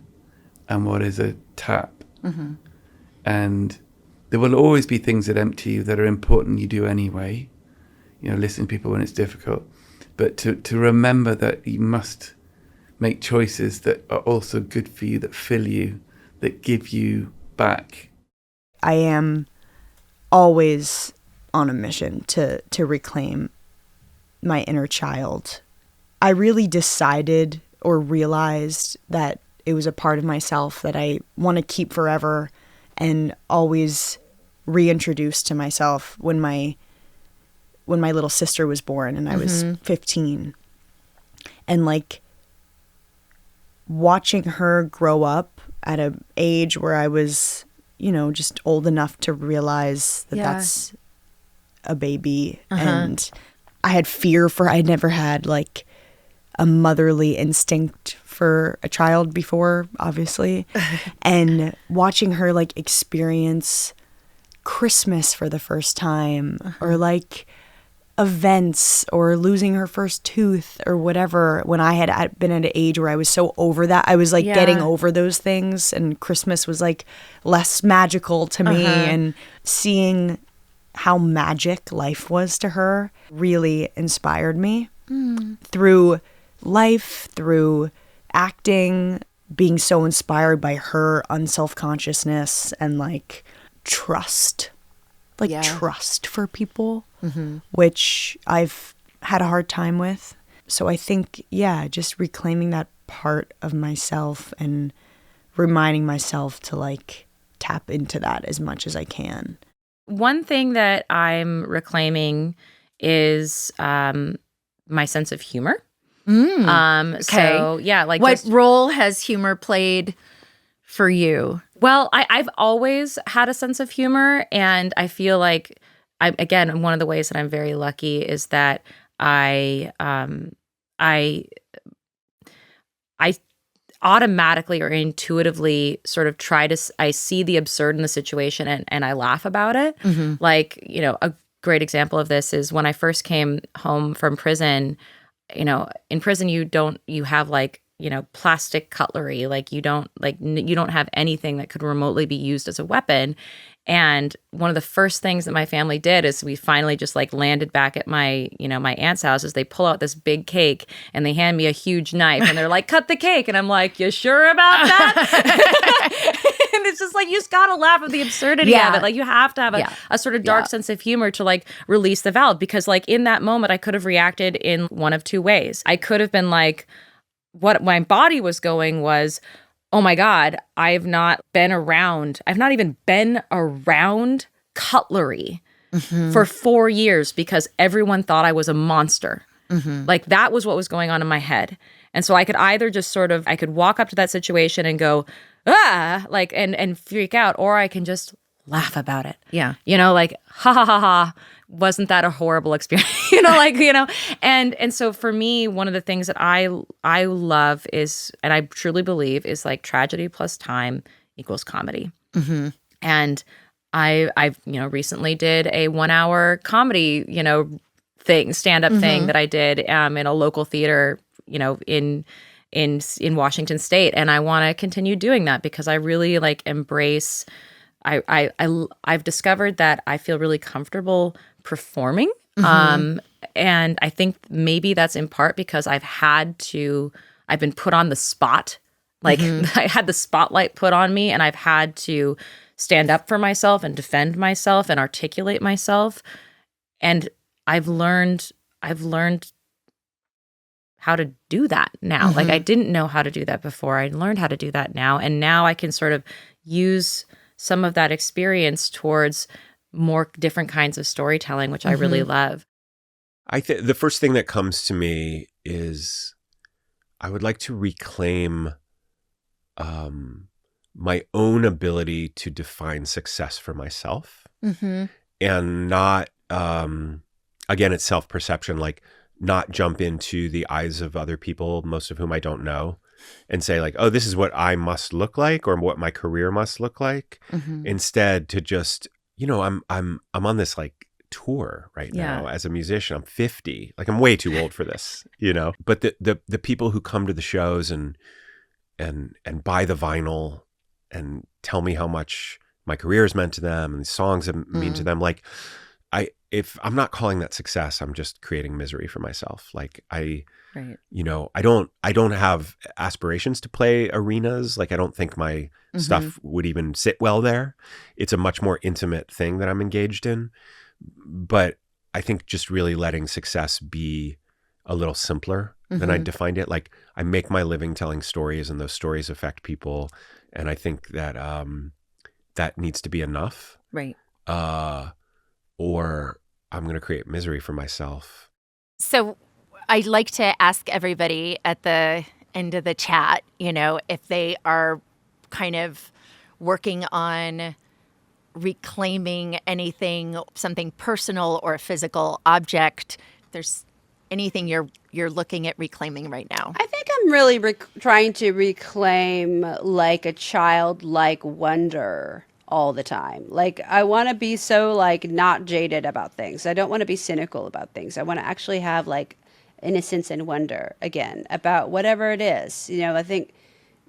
and what is a tap. And there will always be things that empty you that are important you do anyway. You know, listen to people when it's difficult. But to remember that you must make choices that are also good for you, that fill you, that give you back. I am always on a mission to reclaim my inner child. I really decided or realized that it was a part of myself that I want to keep forever and always reintroduce to myself when my little sister was born and I was 15. And like watching her grow up at an age where I was, you know, just old enough to realize that that's a baby. And I had fear I'd never had like a motherly instinct for a child before, obviously. And watching her like experience Christmas for the first time or like events or losing her first tooth or whatever, when I had been at an age where I was so over that, I was like getting over those things, and Christmas was like less magical to me. And seeing how magic life was to her really inspired me through life, through acting, being so inspired by her unself-consciousness and like trust for people, which I've had a hard time with. So I think, just reclaiming that part of myself and reminding myself to like tap into that as much as I can. One thing that I'm reclaiming is my sense of humor. Okay. So yeah, like what role has humor played for you? Well, I've always had a sense of humor, and I feel like again, one of the ways that I'm very lucky is that I automatically or intuitively sort of I see the absurd in the situation and I laugh about it. Like, you know, a great example of this is when I first came home from prison. You know, in prison you have like, you know, plastic cutlery, like you don't have anything that could remotely be used as a weapon. And one of the first things that my family did is we finally just like landed back at my aunt's house, is they pull out this big cake and they hand me a huge knife and they're like, cut the cake. And I'm like, you sure about that? And it's just like, you just gotta laugh at the absurdity of it. Like you have to have a sort of dark sense of humor to like release the valve, because like in that moment I could have reacted in one of two ways. I could have been like, what my body was going was, oh my God, I've not even been around cutlery for 4 years because everyone thought I was a monster. Like that was what was going on in my head. And so I could either just I could walk up to that situation and go, like, and freak out, or I can just laugh about it. Yeah. Like, ha ha ha ha, wasn't that a horrible experience? And so for me, one of the things that I love is, and I truly believe is like tragedy plus time equals comedy. Mm-hmm. And I've recently did a 1 hour comedy, stand-up thing that I did in a local theater, in Washington State. And I want to continue doing that because I really like embrace, I've discovered that I feel really comfortable performing. And I think maybe that's in part because I've been put on the spot. Like I had the spotlight put on me and I've had to stand up for myself and defend myself and articulate myself. And I've learned how to do that now. Like I didn't know how to do that before. I learned how to do that now. And now I can sort of use some of that experience towards more different kinds of storytelling, which I really love. The first thing that comes to me is I would like to reclaim my own ability to define success for myself and not, again, it's self-perception, like not jump into the eyes of other people, most of whom I don't know, and say like, oh, this is what I must look like or what my career must look like. Instead to just, I'm on this like tour right now as a musician. I'm 50, like I'm way too old for this, but the people who come to the shows and buy the vinyl and tell me how much my career has meant to them and the songs mean to them, like if I'm not calling that success, I'm just creating misery for myself. Like I don't have aspirations to play arenas. Like I don't think my stuff would even sit well there. It's a much more intimate thing that I'm engaged in. But I think just really letting success be a little simpler than I defined it. Like I make my living telling stories and those stories affect people. And I think that that needs to be enough. Right. Or I'm going to create misery for myself. So I'd like to ask everybody at the end of the chat, if they are kind of working on reclaiming anything, something personal or a physical object. If there's anything you're looking at reclaiming right now. I think I'm really trying to reclaim like a childlike wonder all the time. Like I want to be so like not jaded about things. I don't want to be cynical about things. I want to actually have like innocence and wonder again about whatever it is. I think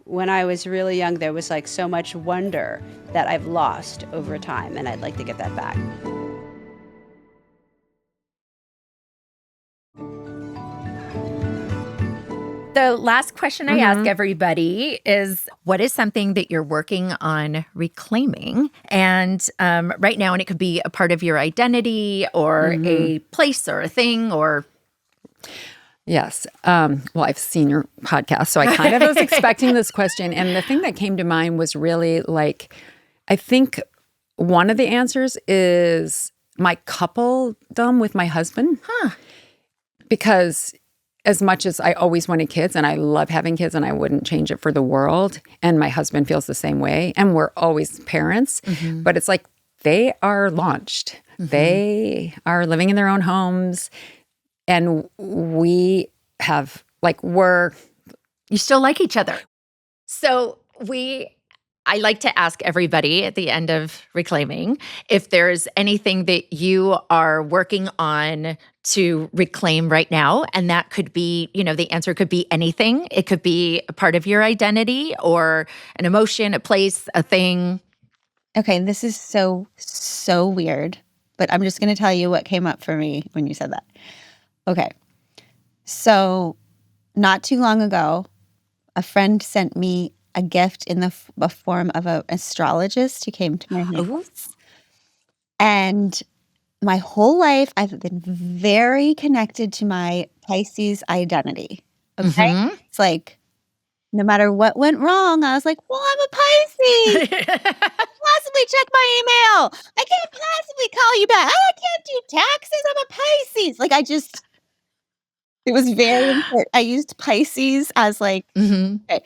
when I was really young, there was like so much wonder that I've lost over time, and I'd like to get that back. The last question I ask everybody is, what is something that you're working on reclaiming? And right now, and it could be a part of your identity or a place or a thing or... Yes. Well, I've seen your podcast, so I kind of was expecting this question. And the thing that came to mind was really like, I think one of the answers is my coupledom with my husband. Because as much as I always wanted kids and I love having kids and I wouldn't change it for the world, and my husband feels the same way, and we're always parents, but it's like they are launched. They are living in their own homes. And we have, like, you still like each other. So I like to ask everybody at the end of reclaiming if there's anything that you are working on to reclaim right now. And that could be, the answer could be anything. It could be a part of your identity or an emotion, a place, a thing. Okay, this is so weird, but I'm just going to tell you what came up for me when you said that. Okay, so not too long ago, a friend sent me a gift in the form of an astrologist who came to my house. And my whole life, I've been very connected to my Pisces identity. Okay? It's like, no matter what went wrong, I was like, well, I'm a Pisces. I can't possibly check my email. I can't possibly call you back. I can't do taxes. I'm a Pisces. Like, it was very important. I used Pisces as like, okay.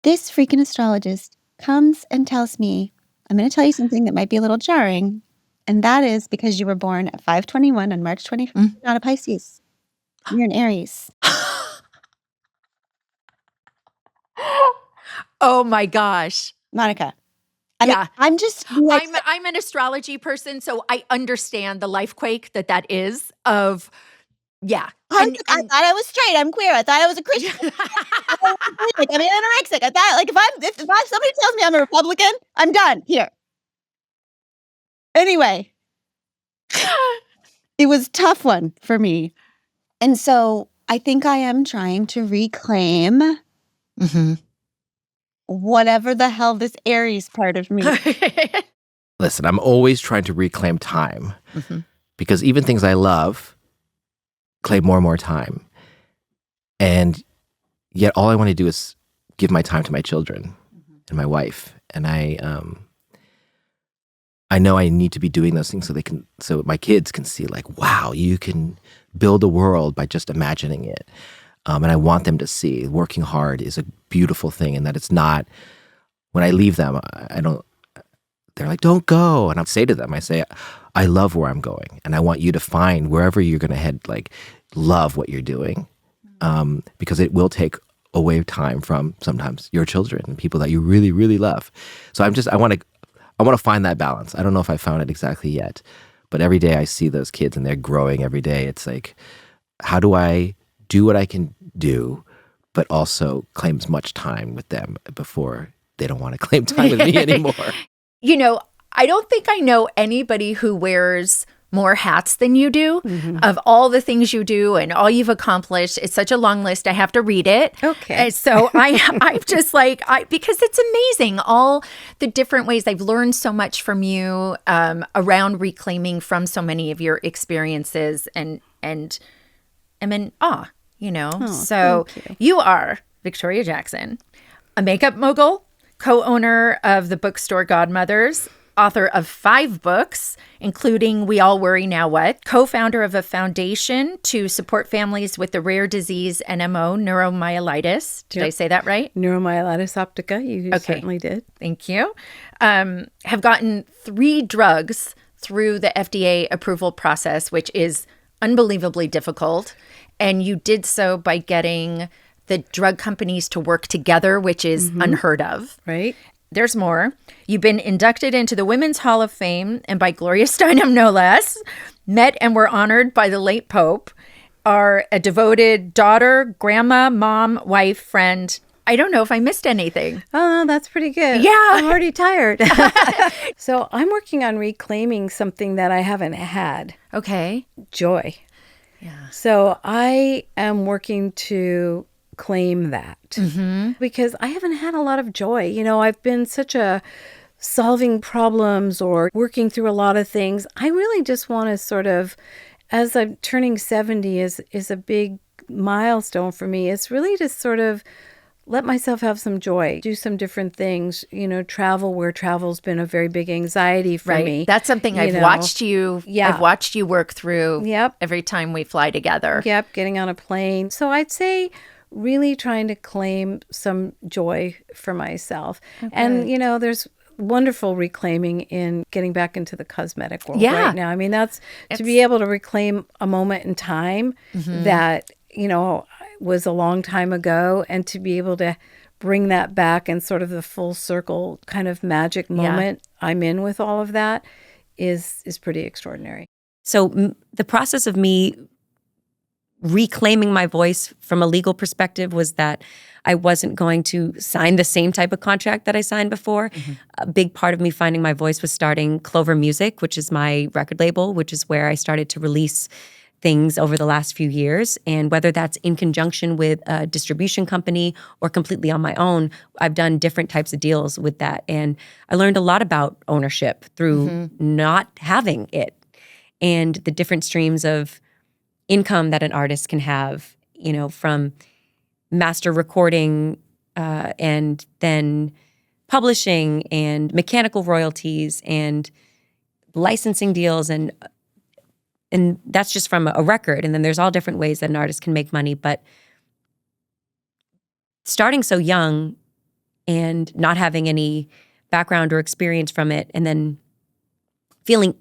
This freaking astrologist comes and tells me I'm going to tell you something that might be a little jarring, and that is because you were born at 5:21 on March 25th, not a Pisces. You're an Aries. Oh my gosh. Monica. I mean, I'm just like, I'm an astrology person, so I understand the life quake that is of, yeah. I thought I was straight. I'm queer. I thought I was a Christian. I'm anorexic. I thought, like, if somebody tells me I'm a Republican, I'm done here. Anyway, it was a tough one for me. And so I think I am trying to reclaim whatever the hell this Aries part of me. Listen, I'm always trying to reclaim time because even things I love claim more and more time. And yet all I want to do is give my time to my children and my wife. And I know I need to be doing those things so my kids can see, like, wow, you can build a world by just imagining it. And I want them to see working hard is a beautiful thing, and that it's not, when I leave them, they're like, don't go. And I'll say to them, I love where I'm going. And I want you to find wherever you're going to head, like, love what you're doing. Because it will take away time from sometimes your children and people that you really, really love. So I want to find that balance. I don't know if I found it exactly yet, but every day I see those kids and they're growing every day. It's like, how do I do what I can do, but also claim as much time with them before they don't want to claim time with me anymore? You know, I don't think I know anybody who wears more hats than you do of all the things you do and all you've accomplished. It's such a long list. I have to read it. Okay. And so I'm just like, because it's amazing, all the different ways. I've learned so much from you around reclaiming from so many of your experiences, and I'm in awe, you know? So you are Victoria Jackson, a makeup mogul, co-owner of the bookstore Godmothers, author of 5 books, including We All Worry Now What, co-founder of a foundation to support families with the rare disease NMO, neuromyelitis. Did I say that right? Neuromyelitis optica. You certainly did. Thank you. Have gotten 3 drugs through the FDA approval process, which is unbelievably difficult. And you did so by getting the drug companies to work together, which is unheard of. Right. There's more. You've been inducted into the Women's Hall of Fame, and by Gloria Steinem, no less. Met and were honored by the late Pope. Are a devoted daughter, grandma, mom, wife, friend. I don't know if I missed anything. Oh, no, that's pretty good. Yeah. I'm already tired. So I'm working on reclaiming something that I haven't had. Okay. Joy. Yeah. So I am working to claim that because I haven't had a lot of joy. You know, I've been such a solving problems or working through a lot of things. I really just want to sort of, as I'm turning 70 is a big milestone for me. It's really to sort of let myself have some joy, do some different things, you know, travel where travel's been a very big anxiety for me. That's something I've watched you. Yeah. I've watched you work through. Yep. Every time we fly together. Yep. Getting on a plane. So I'd say really trying to claim some joy for myself. Okay. And, you know, there's wonderful reclaiming in getting back into the cosmetic world right now. I mean, it's to be able to reclaim a moment in time that, you know, was a long time ago, and to be able to bring that back and sort of the full circle kind of magic moment I'm in with all of that is pretty extraordinary. So the process of me reclaiming my voice from a legal perspective was that I wasn't going to sign the same type of contract that I signed before. A big part of me finding my voice was starting Clover Music, which is my record label, which is where I started to release things over the last few years. And whether that's in conjunction with a distribution company or completely on my own, I've done different types of deals with that. And I learned a lot about ownership through not having it, and the different streams of income that an artist can have, you know, from master recording and then publishing and mechanical royalties and licensing deals, and that's just from a record. And then there's all different ways that an artist can make money. But starting so young and not having any background or experience from it, and then feeling,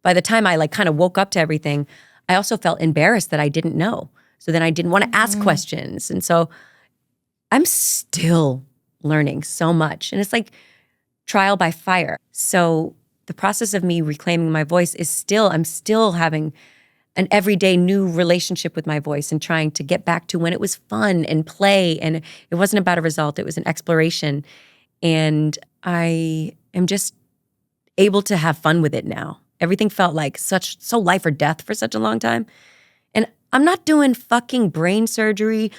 by the time I like kind of woke up to everything, I also felt embarrassed that I didn't know. So then I didn't want to ask questions. And so I'm still learning so much. And it's like trial by fire. So the process of me reclaiming my voice is I'm still having an everyday new relationship with my voice and trying to get back to when it was fun and play. And it wasn't about a result, it was an exploration. And I am just able to have fun with it now. Everything felt like so life or death for such a long time. And I'm not doing fucking brain surgery.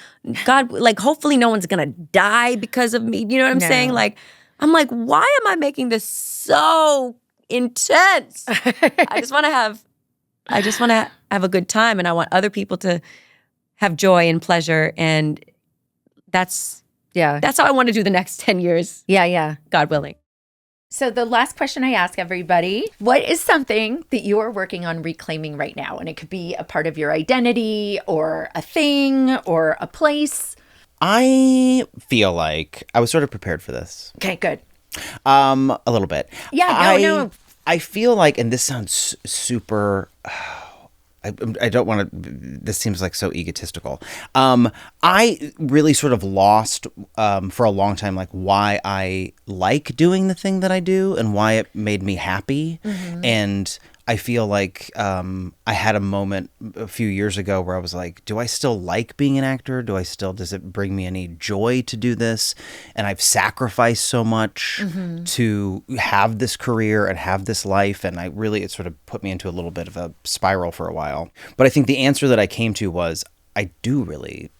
God, like, hopefully no one's gonna die because of me. You know what I'm saying? Like, I'm like, why am I making this so intense? I just want to have a good time, and I want other people to have joy and pleasure. And that's how I want to do the next 10 years. Yeah. God willing. So the last question I ask everybody, what is something that you are working on reclaiming right now? And it could be a part of your identity or a thing or a place. I feel like I was sort of prepared for this. Okay, good. A little bit. Yeah, no. I feel like, and this sounds super... I don't want to, this seems like so egotistical. I really sort of lost for a long time, like why I like doing the thing that I do and why it made me happy. And I feel like I had a moment a few years ago where I was like, do I still like being an actor? Does it bring me any joy to do this? And I've sacrificed so much to have this career and have this life. And it sort of put me into a little bit of a spiral for a while. But I think the answer that I came to was, I do really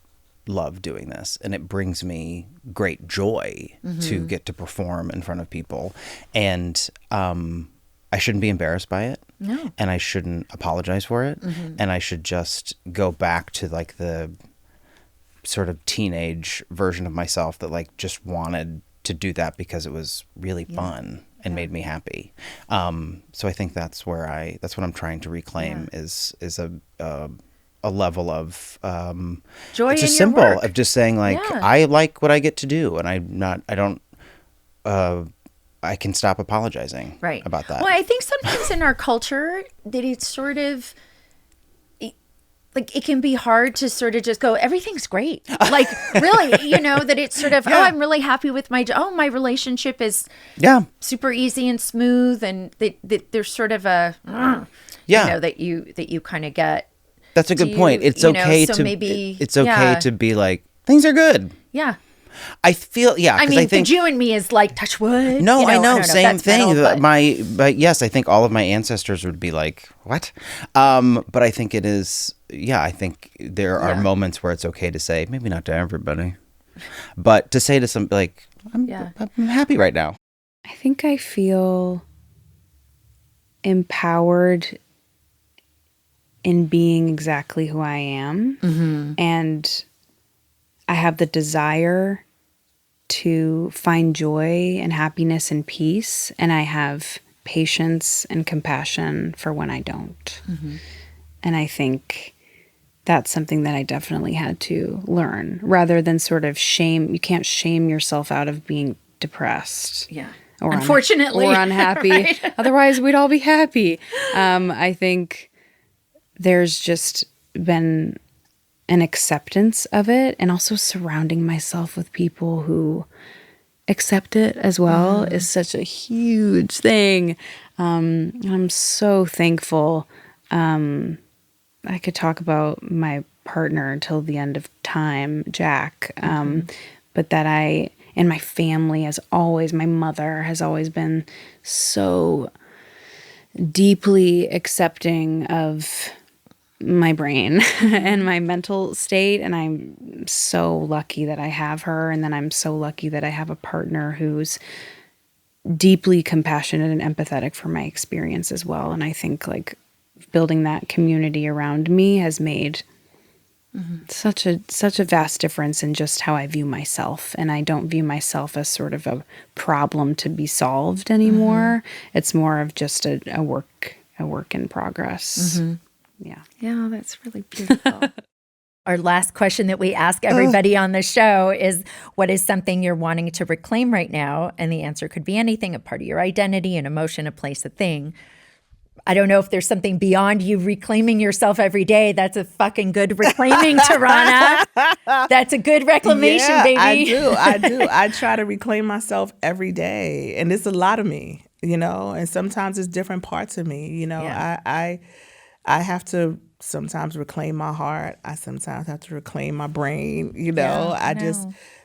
love doing this, and it brings me great joy to get to perform in front of people. And I shouldn't be embarrassed by it. No. And I shouldn't apologize for it. And I should just go back to like the sort of teenage version of myself that like just wanted to do that because it was really fun and made me happy. So I think that's what I'm trying to reclaim is a level of joy. It's just in your simple work. of just saying like, I like what I get to do, and I can stop apologizing about that. Well, I think sometimes in our culture that it's sort of like it can be hard to sort of just go, everything's great. Like really, that it's sort of, I'm really happy with my relationship is super easy and smooth, and that there's sort of a that you kind of get. That's a good point. It's okay to be like, things are good. Yeah. I feel, I mean, I think the Jew in me is like, touch wood. No, I know, same thing. Metal, but yes, I think all of my ancestors would be like, what? But I think it is, I think there are moments where it's okay to say, maybe not to everybody, but to say to some, like, I'm happy right now. I think I feel empowered in being exactly who I am. And I have the desire to find joy and happiness and peace. And I have patience and compassion for when I don't. And I think that's something that I definitely had to learn, rather than sort of shame. You can't shame yourself out of being depressed. Yeah. Or unfortunately. Or unhappy. Right? Otherwise, we'd all be happy. I think there's just been an acceptance of it, and also surrounding myself with people who accept it as well is such a huge thing. I'm so thankful. I could talk about my partner until the end of time, Jack, but that and my family has always, my mother has always been so deeply accepting of my brain and my mental state. And I'm so lucky that I have her. And then I'm so lucky that I have a partner who's deeply compassionate and empathetic for my experience as well. And I think like building that community around me has made such a vast difference in just how I view myself. And I don't view myself as sort of a problem to be solved anymore. It's more of just a work in progress. Yeah. Yeah, that's really beautiful. Our last question that we ask everybody on the show is, what is something you're wanting to reclaim right now? And the answer could be anything, a part of your identity, an emotion, a place, a thing. I don't know if there's something beyond you reclaiming yourself every day. That's a fucking good reclaiming, Tarana. That's a good reclamation, baby. I do. I try to reclaim myself every day. And it's a lot of me, and sometimes it's different parts of me. I have to sometimes reclaim my heart. I sometimes have to reclaim my brain.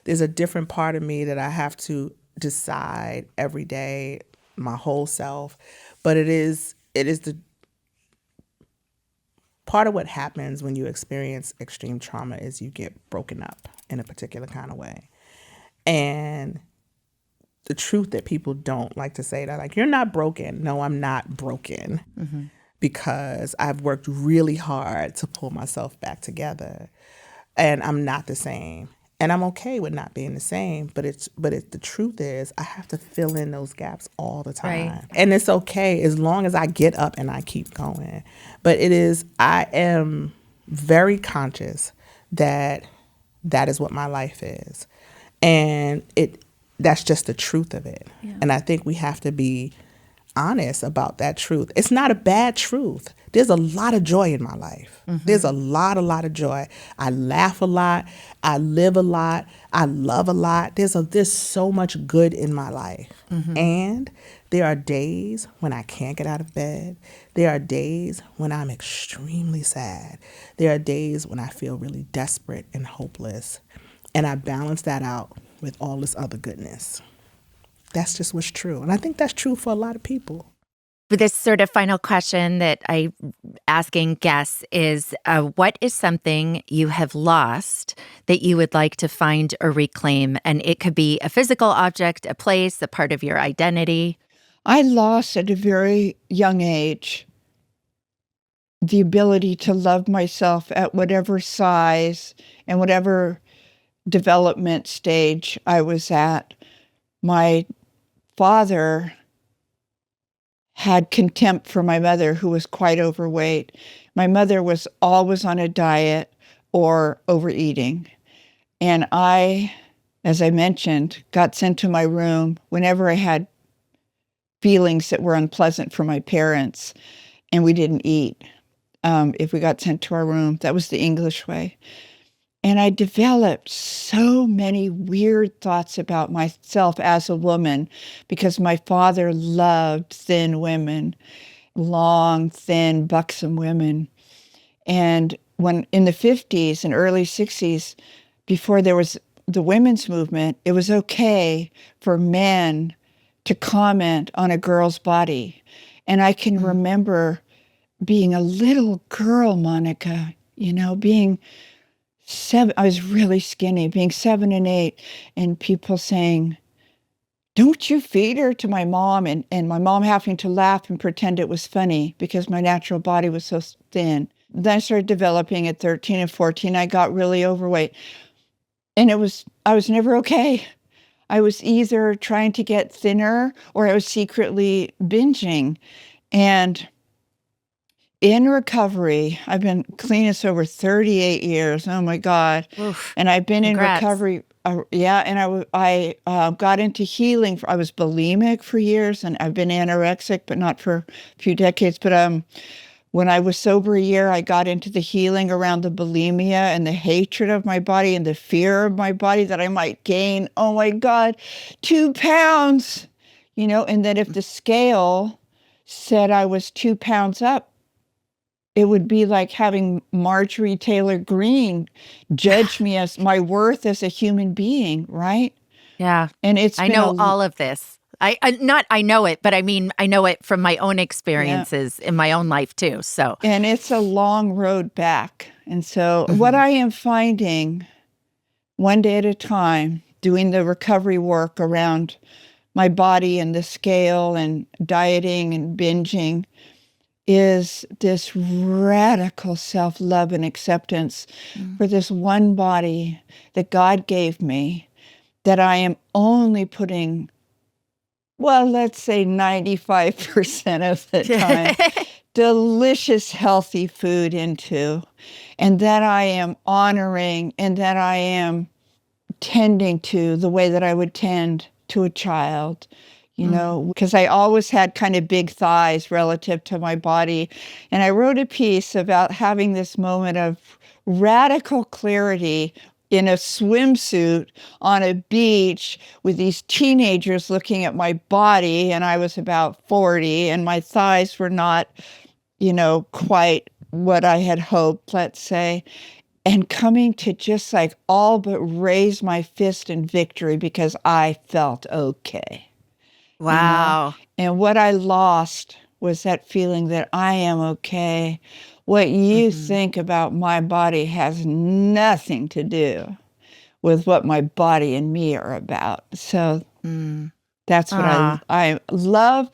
There's a different part of me that I have to decide every day, my whole self. But it is the part of what happens when you experience extreme trauma is you get broken up in a particular kind of way. And the truth that people don't like to say that, like, you're not broken. No, I'm not broken. Mm-hmm. Because I've worked really hard to pull myself back together, and I'm not the same, and I'm okay with not being the same. But the truth is, I have to fill in those gaps all the time, right. And it's okay as long as I get up and I keep going. But I am very conscious that is what my life is, and that's just the truth of it. Yeah. And I think we have to be honest about that truth. It's not a bad truth. There's a lot of joy in my life. Mm-hmm. There's a lot of joy. I laugh a lot. I live a lot. I love a lot. There's so much good in my life. Mm-hmm. And there are days when I can't get out of bed. There are days when I'm extremely sad. There are days when I feel really desperate and hopeless. And I balance that out with all this other goodness. That's just what's true. And I think that's true for a lot of people. This sort of final question that I'm asking guests is, what is something you have lost that you would like to find or reclaim? And it could be a physical object, a place, a part of your identity. I lost at a very young age the ability to love myself at whatever size and whatever development stage I was at. My father had contempt for my mother, who was quite overweight. My mother was always on a diet or overeating. And I, as I mentioned, got sent to my room whenever I had feelings that were unpleasant for my parents, and we didn't eat. If we got sent to our room, that was the English way. And I developed so many weird thoughts about myself as a woman because my father loved thin women, long, thin, buxom women. And when in the 50s and early 60s, before there was the women's movement, it was okay for men to comment on a girl's body. And I can remember being a little girl, Monica, being 7, I was really skinny, being 7 and 8, and people saying, "Don't you feed her?" to my mom, and my mom having to laugh and pretend it was funny because my natural body was so thin. Then I started developing at 13 and 14. I got really overweight, and I was never okay. I was either trying to get thinner or I was secretly binging. And in recovery, I've been clean as over 38 years. Oh my God. Oof. And I've been Congrats. in recovery. And I got into healing. I was bulimic for years, and I've been anorexic, but not for a few decades. But when I was sober a year, I got into the healing around the bulimia and the hatred of my body and the fear of my body that I might gain, oh my God, 2 pounds, and that if the scale said I was 2 pounds up, it would be like having Marjorie Taylor Greene judge me as my worth as a human being, right? Yeah. And I know all of this. I know it, but I mean, I know it from my own experiences in my own life too. So, and it's a long road back. And so what I am finding one day at a time, doing the recovery work around my body and the scale and dieting and binging, is this radical self-love and acceptance for this one body that God gave me, that I am only putting, well, let's say 95% of the time delicious, healthy food into, and that I am honoring and that I am tending to the way that I would tend to a child, you know, because I always had kind of big thighs relative to my body. And I wrote a piece about having this moment of radical clarity in a swimsuit on a beach with these teenagers looking at my body, and I was about 40, and my thighs were not, you know, quite what I had hoped, let's say, and coming to just like all but raise my fist in victory because I felt okay. Wow. You know? And what I lost was that feeling that I am okay. What you think about my body has nothing to do with what my body and me are about. So that's what I love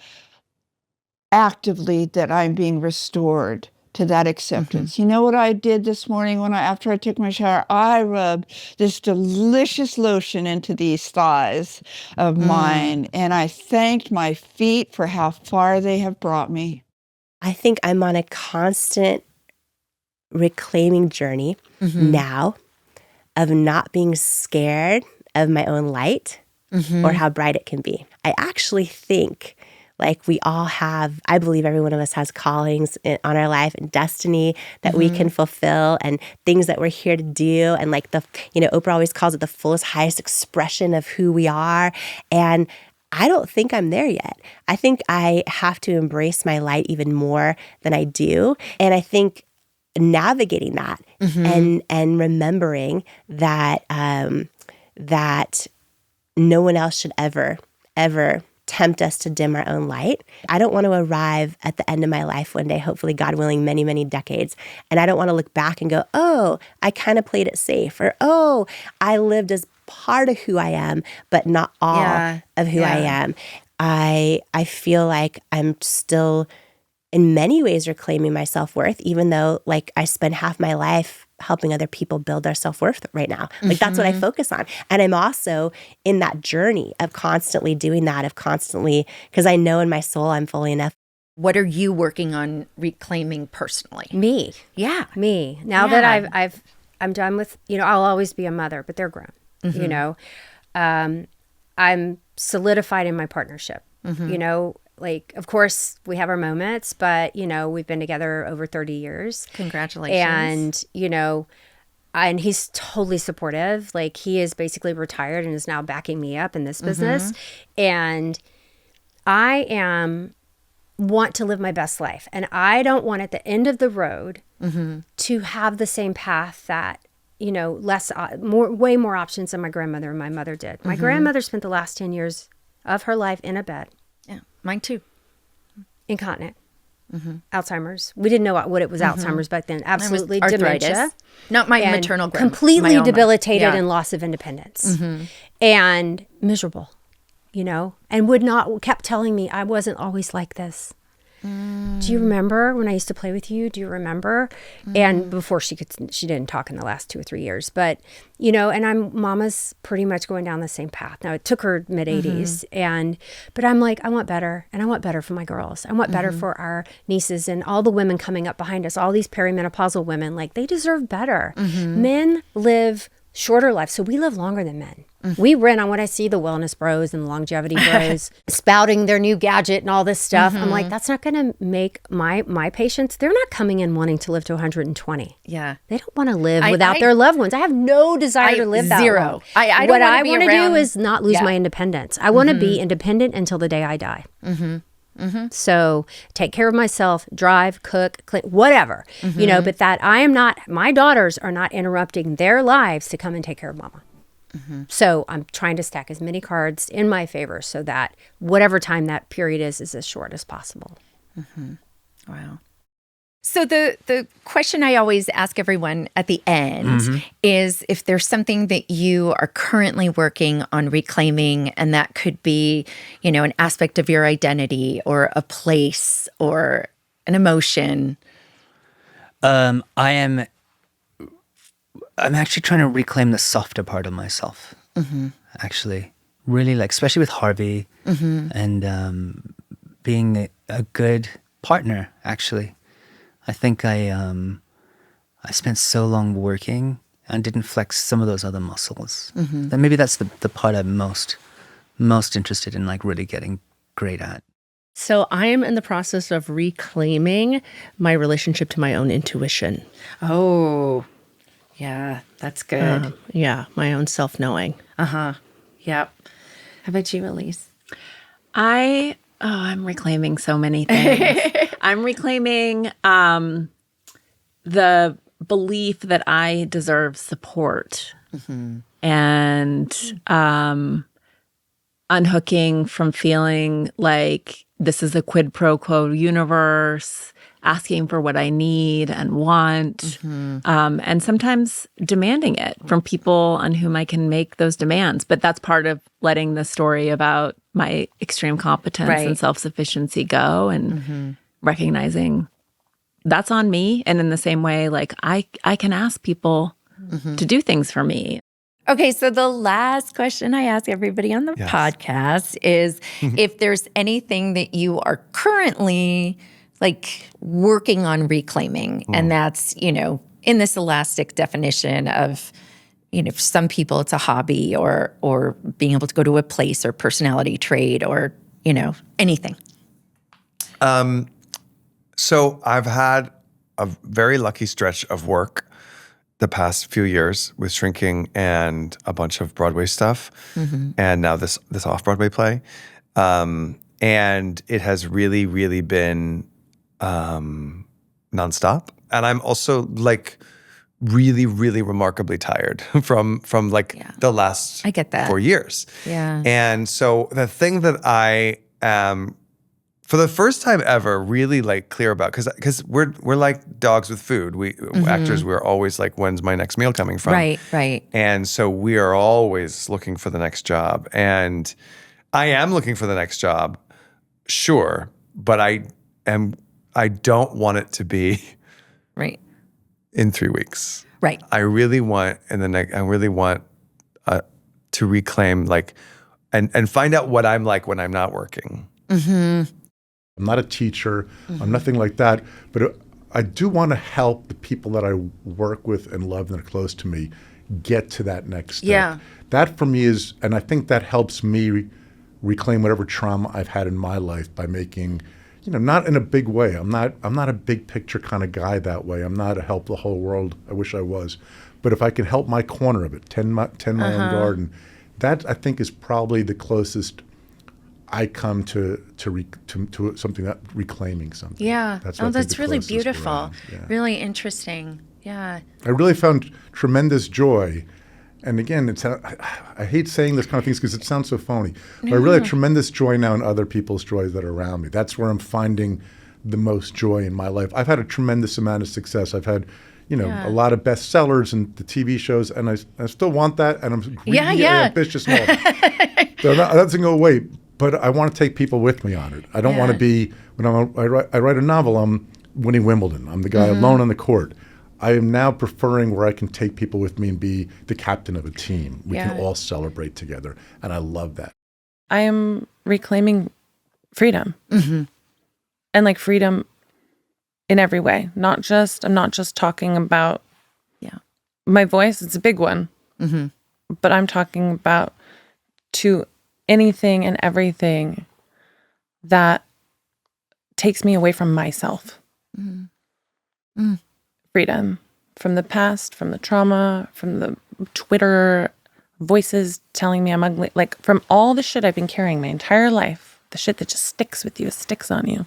actively, that I'm being restored to that acceptance. You know what I did this morning after I took my shower? I rubbed this delicious lotion into these thighs of mine, and I thanked my feet for how far they have brought me. I think I'm on a constant reclaiming journey now of not being scared of my own light or how bright it can be. I actually think like we all have, I believe every one of us has callings on our life and destiny that we can fulfill and things that we're here to do. And like Oprah always calls it the fullest, highest expression of who we are. And I don't think I'm there yet. I think I have to embrace my light even more than I do. And I think navigating that and remembering that that no one else should ever tempt us to dim our own light. I don't want to arrive at the end of my life one day, hopefully, God willing, many, many decades. And I don't want to look back and go, oh, I kind of played it safe, or, oh, I lived as part of who I am, but not all of who I am. I feel like I'm still in many ways reclaiming my self-worth, even though like I spend half my life helping other people build their self-worth right now. Like that's what I focus on. And I'm also in that journey of constantly doing that, because I know in my soul I'm fully enough. What are you working on reclaiming personally? Me. Yeah. Me. Now that I'm done with, I'll always be a mother, but they're grown, I'm solidified in my partnership, like, of course, we have our moments, but, we've been together over 30 years. Congratulations. And, and he's totally supportive. Like, he is basically retired and is now backing me up in this business. And I want to live my best life. And I don't want at the end of the road to have the same path that, way more options than my grandmother and my mother did. My grandmother spent the last 10 years of her life in a bed. Yeah, mine too. Incontinent. Alzheimer's. We didn't know what it was Alzheimer's back then. Absolutely dementia. Not my maternal grandma. Completely debilitated and loss of independence. And miserable, and kept telling me I wasn't always like this. Do you remember when I used to play with you? Do you remember? And before she didn't talk in the last 2 or 3 years, but and Mama's pretty much going down the same path. Now it took her mid-80s but I'm like, I want better, and I want better for my girls. I want better for our nieces and all the women coming up behind us, all these perimenopausal women, like they deserve better. Men live shorter lives, so we live longer than men. We ran on what I see the wellness bros and the longevity bros spouting their new gadget and all this stuff. I'm like, that's not going to make my patients, they're not coming in wanting to live to 120. Yeah. They don't want to live without their loved ones. I have no desire to live that long. I don't what I want to do is not lose my independence. I want to be independent until the day I die. So take care of myself, drive, cook, clean, whatever, but that my daughters are not interrupting their lives to come and take care of Mama. So I'm trying to stack as many cards in my favor so that whatever time that period is as short as possible. Wow. So the question I always ask everyone at the end is if there's something that you are currently working on reclaiming, and that could be, an aspect of your identity or a place or an emotion. I'm actually trying to reclaim the softer part of myself, actually. Really, especially with Harvey and being a good partner, actually. I think I spent so long working and didn't flex some of those other muscles. Mm-hmm. Then maybe that's the part I'm most interested in, like really getting great at. So I am in the process of reclaiming my relationship to my own intuition. Oh, yeah, that's good. Yeah, my own self-knowing. Yep. How about you, Elise? I'm reclaiming so many things. I'm reclaiming the belief that I deserve support and unhooking from feeling like this is a quid pro quo universe, asking for what I need and want, and sometimes demanding it from people on whom I can make those demands. But that's part of letting the story about my extreme competence and self-sufficiency go and recognizing that's on me. And in the same way, like I can ask people to do things for me. Okay, so the last question I ask everybody on the podcast is if there's anything that you are currently like working on reclaiming, and that's, you know, in this elastic definition of, you know, for some people it's a hobby or being able to go to a place or personality trait or, you know, anything. So I've had a very lucky stretch of work the past few years with shrinking and a bunch of Broadway stuff, and now this off-Broadway play. And it has really, really been nonstop. And I'm also like really, really remarkably tired from like the last I get that. 4 years. Yeah. And so the thing that I am, for the first time ever, really like clear about, because we're like dogs with food. We actors, we're always like, when's my next meal coming from? Right. And so we are always looking for the next job. And I am looking for the next job, sure, but I don't want it to be in 3 weeks. Right. I really want to reclaim like and find out what I'm like when I'm not working. I'm not a teacher. I'm nothing like that. But I do want to help the people that I work with and love and are close to me get to that next step. Yeah. That for me is, and I think that helps me reclaim whatever trauma I've had in my life by making, you know, not in a big way. I'm not a big picture kind of guy that way. I'm not a help the whole world. I wish I was. But if I can help my corner of it, tend my own garden, that I think is probably the closest I come to something that reclaiming something. Yeah. That's really beautiful. Yeah. Really interesting. Yeah. I really found tremendous joy. And again, I hate saying this kind of things because it sounds so phony. But I really have tremendous joy now in other people's joys that are around me. That's where I'm finding the most joy in my life. I've had a tremendous amount of success. I've had, you know, a lot of bestsellers and the TV shows, and I still want that, and I'm greedy and ambitious and all that. So that doesn't go away. But I want to take people with me on it. I don't want to be, when I write a novel, I'm winning Wimbledon. I'm the guy alone on the court. I am now preferring where I can take people with me and be the captain of a team. We can all celebrate together. And I love that. I am reclaiming freedom. And like freedom in every way. I'm not just talking about my voice. It's a big one. But I'm talking about to anything and everything that takes me away from myself. Freedom from the past, from the trauma, from the Twitter voices telling me I'm ugly, like from all the shit I've been carrying my entire life, the shit that just sticks with you, sticks on you,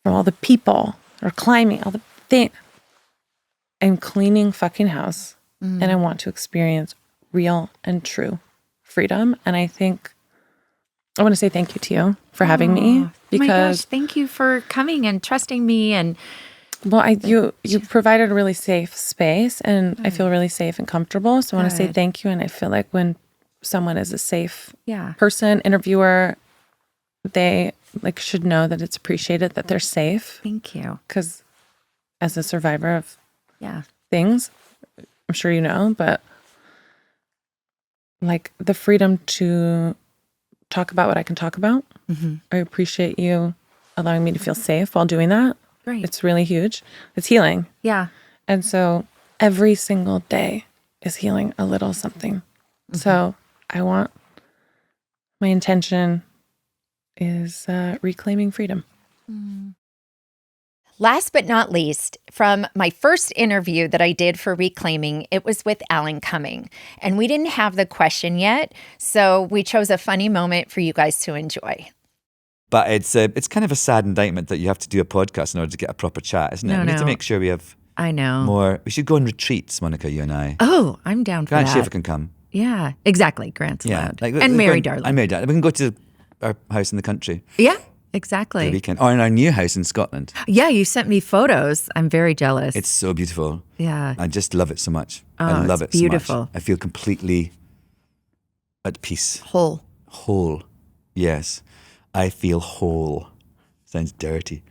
from all the people that are climbing, all the things. I'm cleaning fucking house and I want to experience real and true freedom. And I think I want to say thank you to you for having me, because my gosh, thank you for coming and trusting me. And well, you provided a really safe space, and I feel really safe and comfortable. So I want to say thank you. And I feel like when someone is a safe person, interviewer, they like should know that it's appreciated that they're safe. Thank you. Because as a survivor of things, I'm sure you know, but like the freedom to talk about what I can talk about. I appreciate you allowing me to feel safe while doing that. Right. It's really huge. It's healing. Yeah. And so every single day is healing a little something. So my intention is reclaiming freedom. Last but not least, from my first interview that I did for Reclaiming, it was with Alan Cumming. And we didn't have the question yet, so we chose a funny moment for you guys to enjoy. But it's kind of a sad indictment that you have to do a podcast in order to get a proper chat, isn't it? We need to make sure we have more. We should go on retreats, Monica, you and I. Oh, I'm down for Grant that. Schaefer can come. Yeah, exactly. Grant's allowed. Like, and Mary Darling. And Mary Darling. We can go to our house in the country. Yeah, exactly. The weekend. Or in our new house in Scotland. Yeah, you sent me photos. I'm very jealous. It's so beautiful. Yeah. I just love it so much. Oh, I love it's it beautiful. so much. I feel completely at peace. Whole. Yes. I feel whole. Sounds dirty.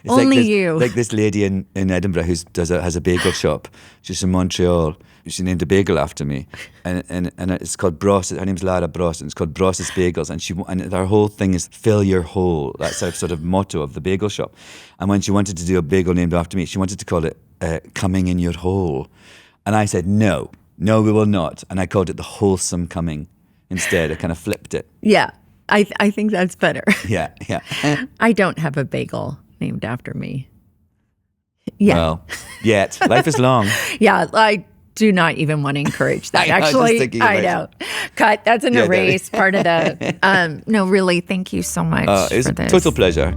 It's Only you. Like this lady in Edinburgh who has a bagel shop. She's from Montreal. She named a bagel after me, and it's called Bross. Her name's Lara Bross, and it's called Bross's Bagels. And her whole thing is fill your hole. That's her sort of motto of the bagel shop. And when she wanted to do a bagel named after me, she wanted to call it Coming in Your Hole. And I said no, we will not. And I called it the Wholesome Coming instead. I kind of flipped it. Yeah, I think that's better. Yeah. I don't have a bagel named after me. Yeah. Well, yet. Life is long. Yeah, I do not even want to encourage that. Actually, I know. Cut. That's an erase part of the. No, really. Thank you so much. It's for a this. total pleasure.